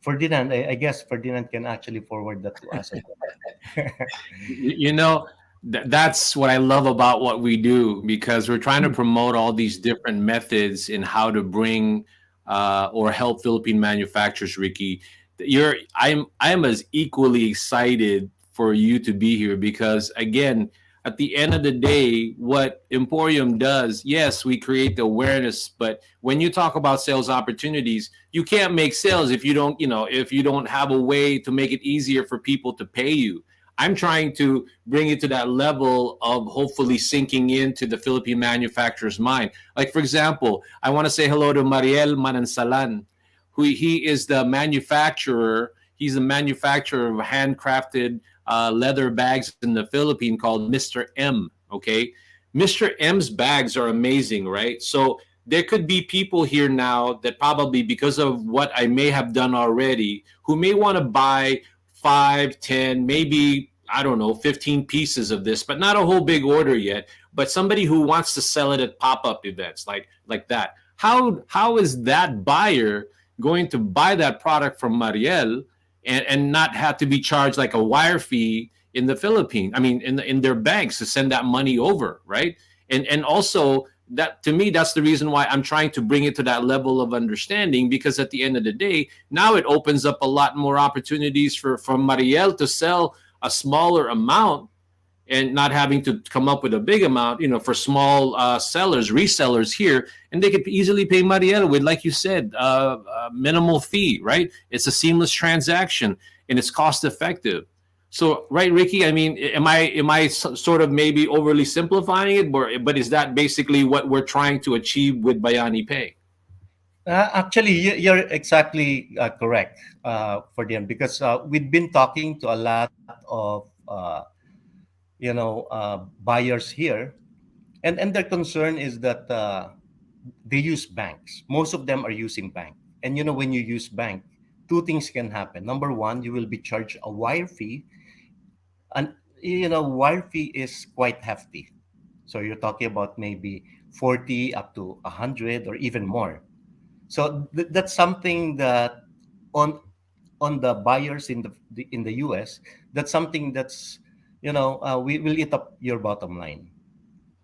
Ferdinand. I guess Ferdinand can actually forward that to us as well. You know, that's what I love about what we do, because we're trying to Hmm. promote all these different methods in how to bring or help Philippine manufacturers. Ricky, I'm as equally excited for you to be here, because again, at the end of the day, what Emporium does, yes, we create the awareness, but when you talk about sales opportunities, you can't make sales if you don't, if you don't have a way to make it easier for people to pay you. I'm trying to bring it to that level of hopefully sinking into the Philippine manufacturer's mind. Like, for example, I want to say hello to Mariel Manansalan, who he is the manufacturer. He's a manufacturer of handcrafted leather bags in the Philippines called Mr. M. Okay. Mr. M's bags are amazing, right? So there could be people here now that probably, because of what I may have done already, who may want to buy 5, 10, maybe, I don't know, 15 pieces of this, but not a whole big order yet. But somebody who wants to sell it at pop-up events like that. How is that buyer going to buy that product from Mariel and not have to be charged like a wire fee in the Philippines? I mean, in their banks to send that money over, right? And also, that to me, that's the reason why I'm trying to bring it to that level of understanding, because at the end of the day, now it opens up a lot more opportunities for Mariel to sell a smaller amount and not having to come up with a big amount, for small sellers, resellers here, and they could easily pay Mariel with, like you said, a minimal fee, right? It's a seamless transaction and it's cost effective. So, right, Ricky? I mean, am I sort of maybe overly simplifying it, but is that basically what we're trying to achieve with Bayani Pay? Actually, you're exactly correct, for them, because we've been talking to a lot of buyers here, and their concern is that they use banks. Most of them are using bank, and when you use bank, two things can happen. Number one, you will be charged a wire fee, and wire fee is quite hefty. So you're talking about maybe 40 up to 100 or even more. So that's something that on the buyers in the US, that's something that's we will eat up your bottom line.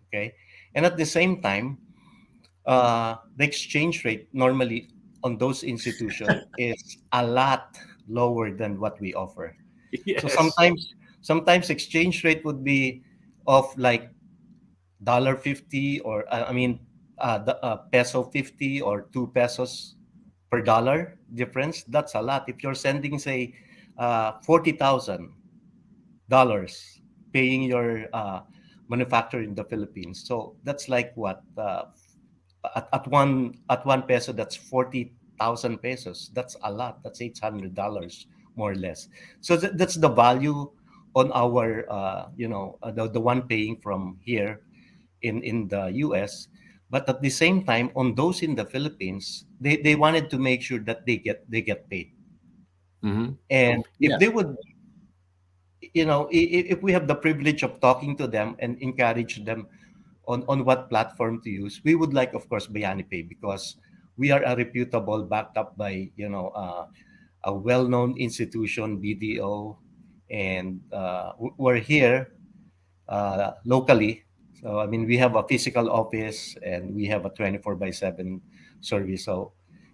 Okay, and at the same time, the exchange rate normally on those institutions is a lot lower than what we offer. So Yes. sometimes exchange rate would be of like $1.50, or peso 50 or 2 pesos per dollar difference. That's a lot. If you're sending, say, $40,000 paying your manufacturer in the Philippines, so that's like what, at one peso, that's 40,000 pesos. That's a lot. That's $800 more or less. So that's the value on our the one paying from here in the US. But at the same time, on those in the Philippines, they wanted to make sure that they get paid. Hmm. And if Yeah. they would, if we have the privilege of talking to them and encourage them on what platform to use, we would like, of course, Bayani Pay, because we are a reputable, backed up by a well-known institution, BDO, and we're here locally. So I mean, we have a physical office and we have a 24/7 service. So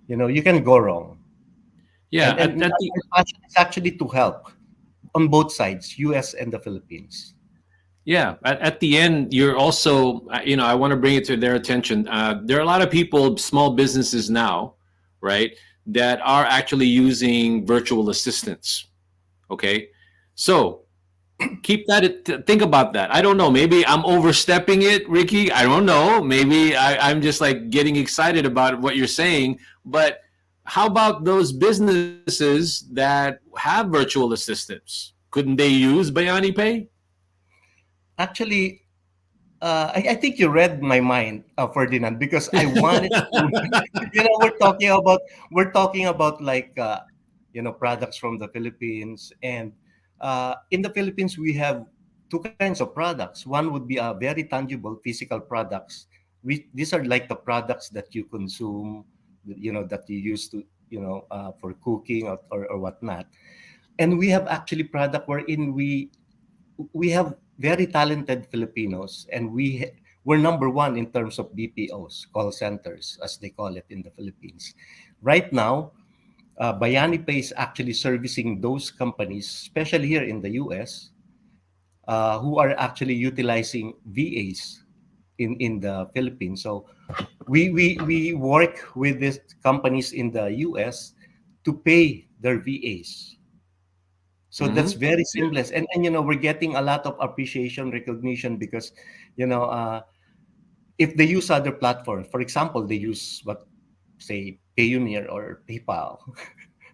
you can go wrong. Yeah. And At, and at the our passion is actually to help on both sides, US and the Philippines. Yeah, at the end, you're also, I want to bring it to their attention. There are a lot of people, small businesses now, right, that are actually using virtual assistants. Okay. So keep that, think about that. I don't know. Maybe I'm overstepping it, Ricky. I don't know. Maybe I'm just like getting excited about what you're saying. But how about those businesses that have virtual assistants? Couldn't they use Bayani Pay? Actually, I think you read my mind, Ferdinand, because I wanted to. We're talking about like products from the Philippines, and in the Philippines we have two kinds of products. One would be very tangible physical products. These are like the products that you consume, that you use to, for cooking or whatnot. And we have actually product wherein we have very talented Filipinos, and we're number one in terms of BPOs, call centers, as they call it in the Philippines. Right now, Bayani Pay is actually servicing those companies, especially here in the US, who are actually utilizing VAs in the Philippines. So we work with these companies in the US to pay their VAs. So that's very seamless, and we're getting a lot of appreciation, recognition, because if they use other platforms, for example, they use say Payoneer or PayPal,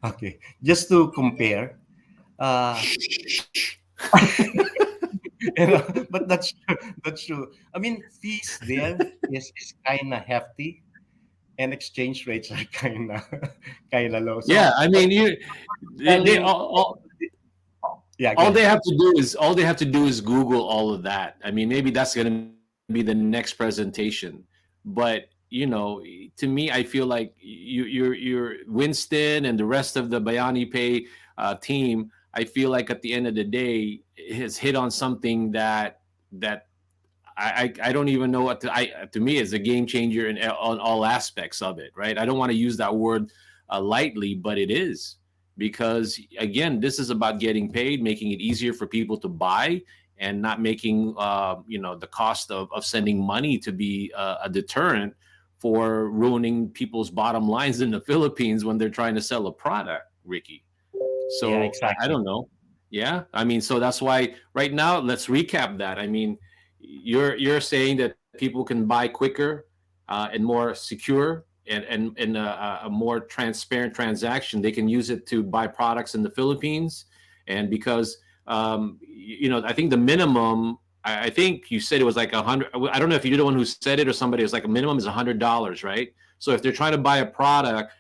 okay, just to compare. Uh, but that's true. That's true. I mean, fees there is kind of hefty, and exchange rates are kind of low. So, Yeah, I mean, they telling, yeah, go all they ahead. have to do is Google all of that. I mean, maybe that's going to be the next presentation. But to me, I feel like you're Winston and the rest of the Bayani Pay team. I feel like at the end of the day, has hit on something that I don't even know what to me is a game changer on all aspects of it, right? I don't want to use that word lightly, but it is, because again, this is about getting paid, making it easier for people to buy, and not making the cost of sending money to be a deterrent for ruining people's bottom lines in the Philippines when they're trying to sell a product, Ricky. Yeah, So I exactly. don't know. Yeah, I mean, so that's why right now, let's recap that. I mean, you're saying that people can buy quicker and more secure, and a more transparent transaction. They can use it to buy products in the Philippines, and because I think the minimum. I think you said it was like 100. I don't know if you're the one who said it or somebody. It was like a minimum is $100, right? So if they're trying to buy a product,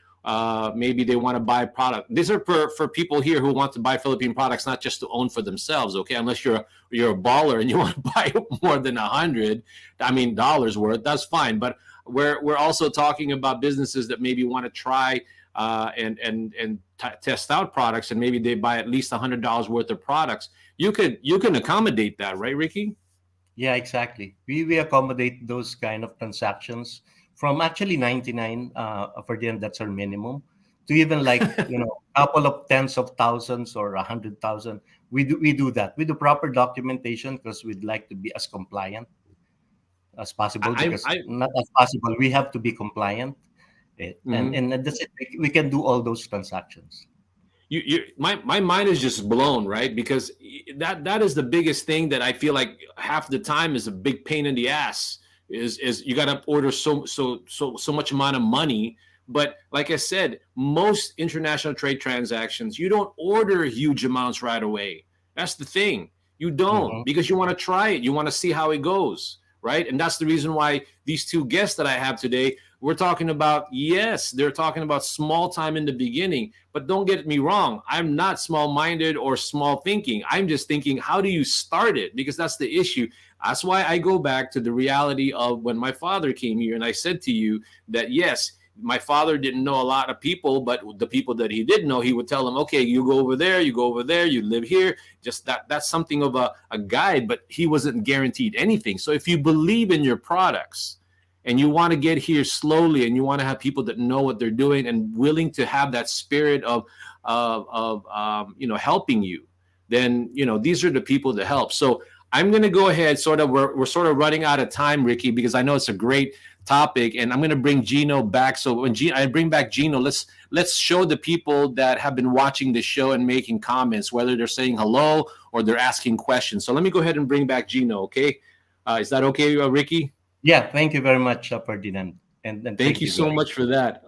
maybe they want to buy a product. These are for people here who want to buy Philippine products, not just to own for themselves. Okay, unless you're a baller and you want to buy more than 100, I mean, dollars worth. That's fine. But we're also talking about businesses that maybe want to try and test out products, and maybe they buy at least $100 worth of products. You can accommodate that, right, Ricky? Yeah, exactly. We accommodate those kind of transactions from actually 99 for them, that's our minimum, to even like couple of tens of thousands or 100,000. We do that. We do proper documentation because we'd like to be as compliant as possible, because I not as possible, we have to be compliant. And mhm. and that's it. We can do all those transactions. My mind is just blown, right? Because that is the biggest thing that I feel like half the time is a big pain in the ass. Is you got to order so much amount of money. But like I said, most international trade transactions, you don't order huge amounts right away. That's the thing. You don't, Mhm. because you want to try it. You want to see how it goes, right? And that's the reason why these two guests that I have today, we're talking about, yes, they're talking about small time in the beginning, but don't get me wrong. I'm not small minded or small thinking. I'm just thinking, how do you start it? Because that's the issue. That's why I go back to the reality of when my father came here, and I said to you that, yes, my father didn't know a lot of people, but the people that he did know, he would tell them, okay, you go over there, you go over there, you live here. Just that's something of a guide, but he wasn't guaranteed anything. So if you believe in your products, and you want to get here slowly, and you want to have people that know what they're doing and willing to have that spirit of helping you, then these are the people to help. So I'm going to go ahead. We're sort of running out of time, Ricky, because I know it's a great topic, and I'm going to bring Gino back. So when I bring back Gino, let's show the people that have been watching the show and making comments, whether they're saying hello or they're asking questions. So let me go ahead and bring back Gino. Okay, is that okay, Ricky? Yeah, thank you very much, Ferdinand, and Thank thank you you so guys. much for that.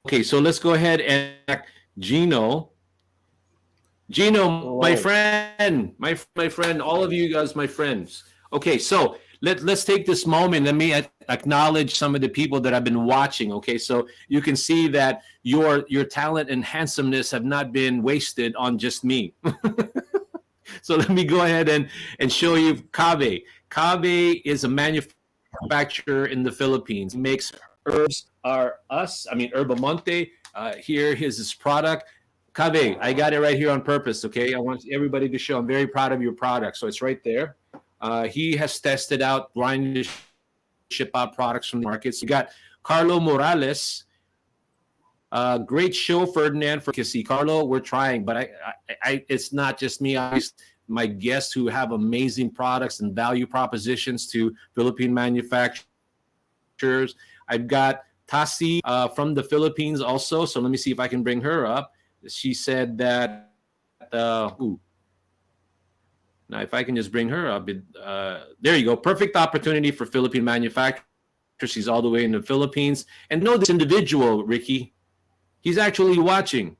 Okay, so let's go ahead and Gino. Gino, my Hello. friend, my friend, all of you guys, my friends. Okay, so let's take this moment. Let me acknowledge some of the people that have been watching. Okay, so you can see that your talent and handsomeness have not been wasted on just me. So let me go ahead and show you Cave. Cave is a manufacturer in the Philippines. He makes herbs are us. I mean, Herba Monte. Here is his product. Cave, I got it right here on purpose. Okay, I want everybody to show. I'm very proud of your product. So it's right there. He has tested out blind to ship out products from the markets. You got Carlo Morales. Great show, Ferdinand. For see, Carlo, we're trying, but it's not just me. My guests who have amazing products and value propositions to Philippine manufacturers. I've got Tasi from the Philippines also. So let me see if I can bring her up. She said that. Now, if I can just bring her up, there you go. Perfect opportunity for Philippine manufacturers. She's all the way in the Philippines. And know this individual, Ricky. He's actually watching.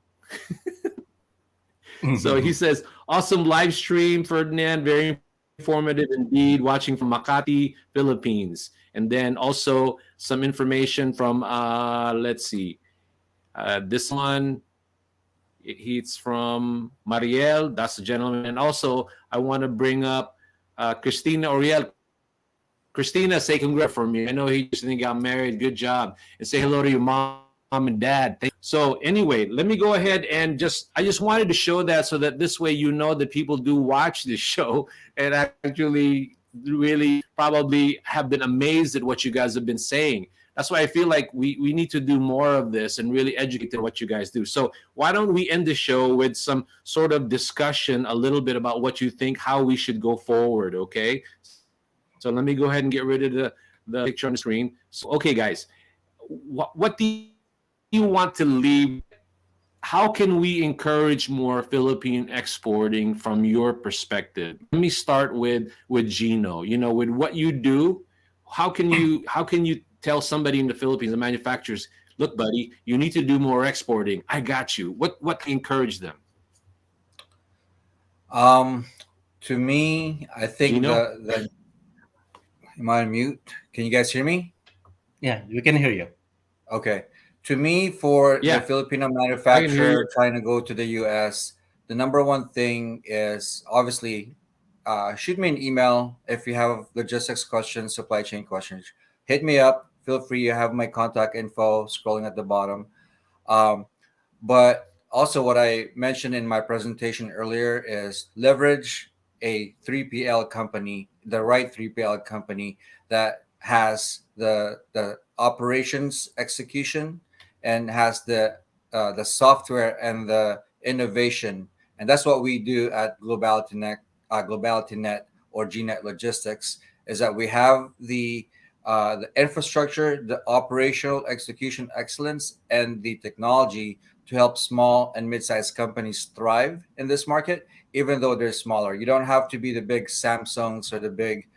So he says, awesome live stream, Ferdinand. Very informative indeed. Watching from Makati, Philippines. And then also some information from, let's see, this one. It's from Mariel. That's the gentleman. And also, I want to bring up Christina Oriel. Christina, say congrats for me. I know he just got married. Good job. And say hello to your mom and dad. So anyway, let me go ahead and I just wanted to show that so that this way you know that people do watch this show and actually really probably have been amazed at what you guys have been saying. That's why I feel like we need to do more of this and really educate what you guys do. So why don't we end the show with some sort of discussion a little bit about what you think, how we should go forward, okay? So let me go ahead and get rid of the picture on the screen. So, okay, guys, what do you want to leave? How can we encourage more Philippine exporting from your perspective? Let me start with Gino. You know, with what you do, how can you tell somebody in the Philippines, the manufacturers, look, buddy, you need to do more exporting. I got you. What can encourage them? To me, I think the am I on mute? Can you guys hear me? Yeah, we can hear you. Okay. To me, for the Filipino manufacturer trying to go to the US, the number one thing is obviously shoot me an email if you have logistics questions, supply chain questions. Hit me up. Feel free. You have my contact info scrolling at the bottom. But also, what I mentioned in my presentation earlier is leverage a 3PL company, the right 3PL company that has the operations execution and has the software and the innovation. And that's what we do at Globalitynet or GNet Logistics, is that we have the infrastructure, the operational execution excellence, and the technology to help small and mid-sized companies thrive in this market, even though they're smaller. You don't have to be the big Samsungs or the big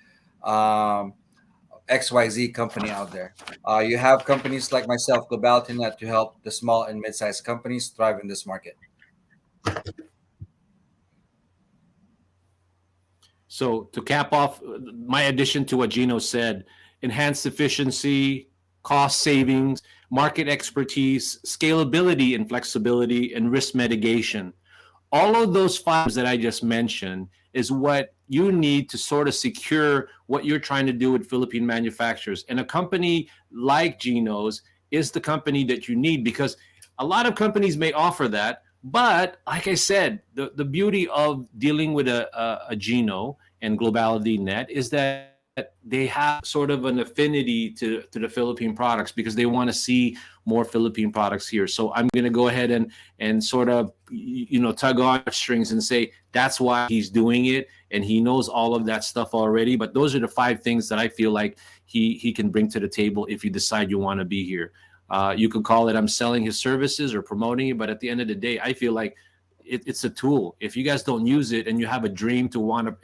XYZ company out there. You have companies like myself, Globalitynet, to help the small and mid-sized companies thrive in this market. So to cap off my addition to what Gino said, enhanced efficiency, cost savings, market expertise, scalability and flexibility, and risk mitigation. All of those factors that I just mentioned is what you need to sort of secure what you're trying to do with Philippine manufacturers. And a company like Gino's is the company that you need, because a lot of companies may offer that. But like I said, the beauty of dealing with a Gino and Globalitynet is that they have sort of an affinity to the Philippine products, because they want to see more Philippine products here. So I'm going to go ahead and sort of, tug on strings and say that's why he's doing it, and he knows all of that stuff already. But those are the 5 things that I feel like he can bring to the table if you decide you want to be here. You could call it I'm selling his services or promoting it, but at the end of the day, I feel like it's a tool. If you guys don't use it and you have a dream to want to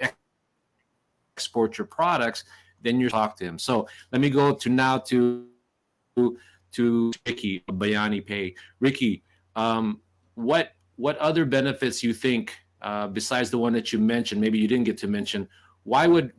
export your products, then you talk to him. So let me go to Ricky, Bayani Pay. Ricky, what other benefits you think besides the one that you mentioned? Maybe you didn't get to mention. Why would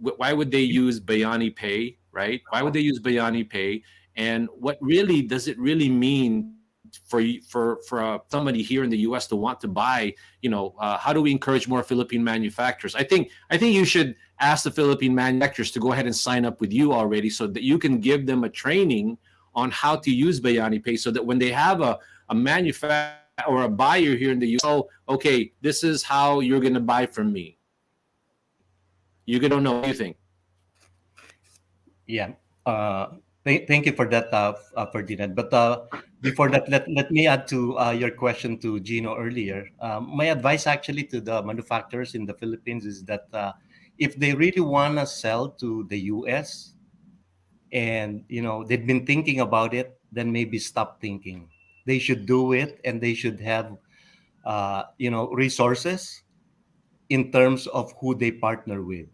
they use Bayani Pay, right? Why would they use Bayani Pay? And what really does it really mean for somebody here in the U.S. to want to buy, how do we encourage more Philippine manufacturers? I think you should ask the Philippine manufacturers to go ahead and sign up with you already, so that you can give them a training on how to use Bayani Pay, so that when they have a manufacturer or a buyer here in the U.S., oh, okay, this is how you're going to buy from me. You're going to know. What do you think? Yeah. Thank you for that, Ferdinand. But before that, let me add to your question to Gino earlier. My advice actually to the manufacturers in the Philippines is that if they really want to sell to the US, and they've been thinking about it, then maybe stop thinking. They should do it, and they should have resources in terms of who they partner with.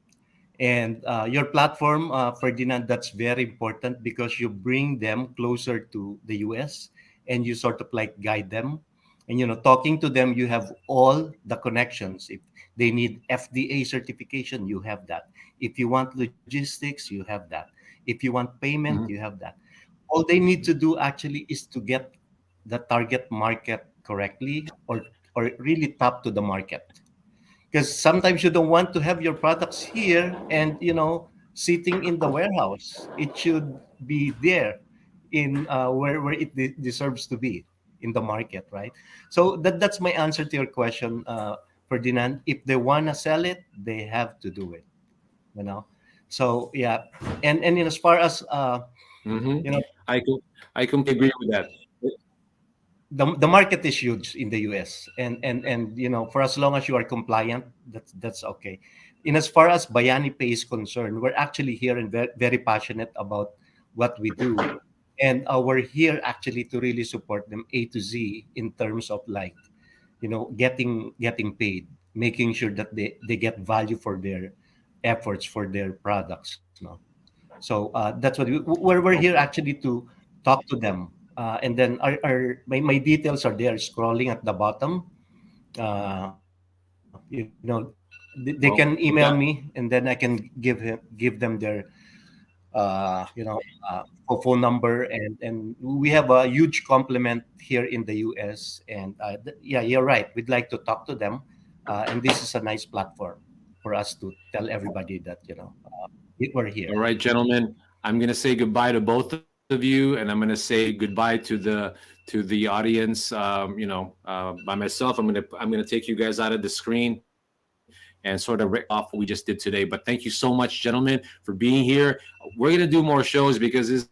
And your platform, Ferdinand, that's very important because you bring them closer to the US, and you sort of like guide them. And, talking to them, you have all the connections. If they need FDA certification, you have that. If you want logistics, you have that. If you want payment, you have that. All they need to do actually is to get the target market correctly, or really tap to the market. Because sometimes you don't want to have your products here and sitting in the warehouse. It should be there in where it deserves to be, in the market, right? So that's my answer to your question, Ferdinand. If they want to sell it, they have to do it. So yeah. And as far as I completely agree with that. the market is huge in the US, and for as long as you are compliant, that's okay. In as far as Bayani Pay is concerned, we're actually here and very passionate about what we do, and we're here actually to really support them A to Z in terms of like getting paid, making sure that they get value for their efforts, for their products. So that's what we're here actually to talk to them. And then my details are there, scrolling at the bottom. They can email me, and then I can give them their phone number, and we have a huge complement here in the US. And yeah, you're right. We'd like to talk to them, and this is a nice platform for us to tell everybody that we're here. All right, gentlemen, I'm going to say goodbye to both of you, and I'm going to say goodbye to the audience. By myself, I'm going to take you guys out of the screen and sort of rip off what we just did today. But thank you so much, gentlemen, for being here. We're going to do more shows because this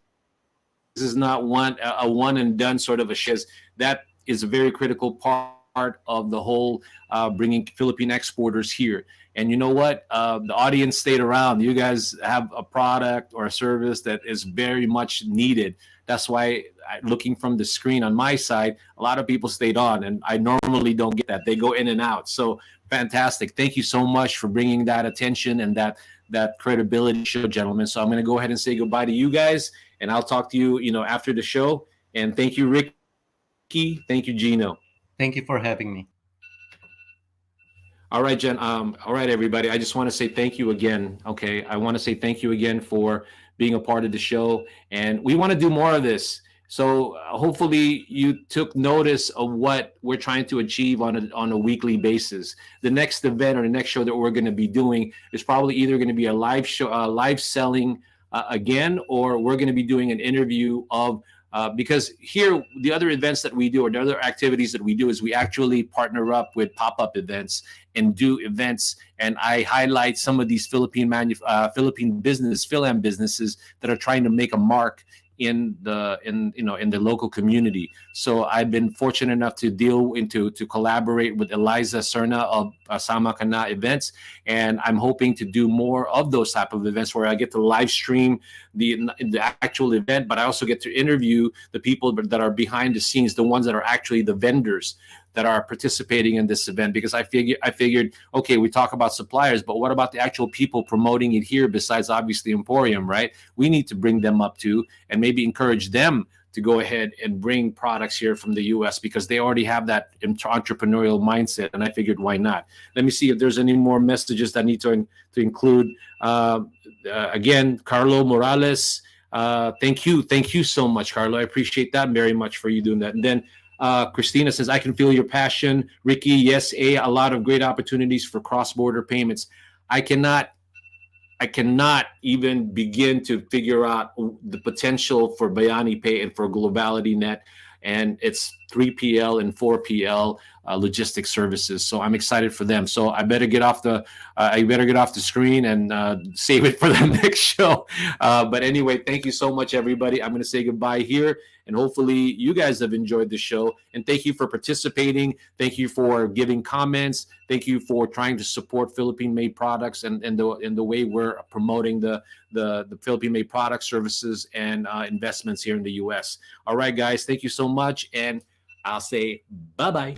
is not a one and done sort of a show. That is a very critical part of the whole bringing Philippine exporters here. And you know what? The audience stayed around. You guys have a product or a service that is very much needed. That's why, looking from the screen on my side, a lot of people stayed on, and I normally don't get that. They go in and out. So fantastic. Thank you so much for bringing that attention and that credibility show, gentlemen. So I'm going to go ahead and say goodbye to you guys, and I'll talk to you, after the show. And thank you, Ricky. Thank you, Gino. Thank you for having me. All right, Jen. All right, everybody. I just want to say thank you again. Okay. I want to say thank you again for being a part of the show. And we want to do more of this. So hopefully you took notice of what we're trying to achieve on a weekly basis. The next event or the next show that we're going to be doing is probably either going to be a live show, live selling again, or we're going to be doing an interview of because here, the other events that we do, or the other activities that we do, is we actually partner up with pop-up events and do events. And I highlight some of these Philippine business, Philam businesses that are trying to make a mark in the local community. So I've been fortunate enough to collaborate with Eliza Serna of Sama Kana events, and I'm hoping to do more of those type of events where I get to live stream the actual event, but I also get to interview the people that are behind the scenes, the ones that are actually the vendors that are participating in this event. Because I figured, okay, we talk about suppliers, but what about the actual people promoting it here besides obviously Emporium, right? We need to bring them up too, and maybe encourage them to go ahead and bring products here from the US, because they already have that entrepreneurial mindset. And I figured, why not? Let me see if there's any more messages that I need to include. Again, Carlo Morales, Thank you so much, Carlo. I appreciate that very much for you doing that. And then Christina says, I can feel your passion. Ricky, yes, a lot of great opportunities for cross-border payments. I cannot even begin to figure out the potential for Bayani Pay and for Globalitynet and its 3PL and 4PL logistics services. So I'm excited for them. So I better get off the screen and save it for the next show. But anyway, thank you so much, everybody. I'm going to say goodbye here, and hopefully you guys have enjoyed the show. And thank you for participating. Thank you for giving comments. Thank you for trying to support Philippine-made products and the way we're promoting the Philippine-made products, services, and investments here in the U.S. All right, guys, thank you so much, and I'll say bye-bye.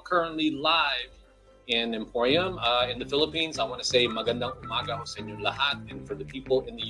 Currently live in Emporium in the Philippines. I want to say magandang umaga ho sa inyo lahat, and for the people in the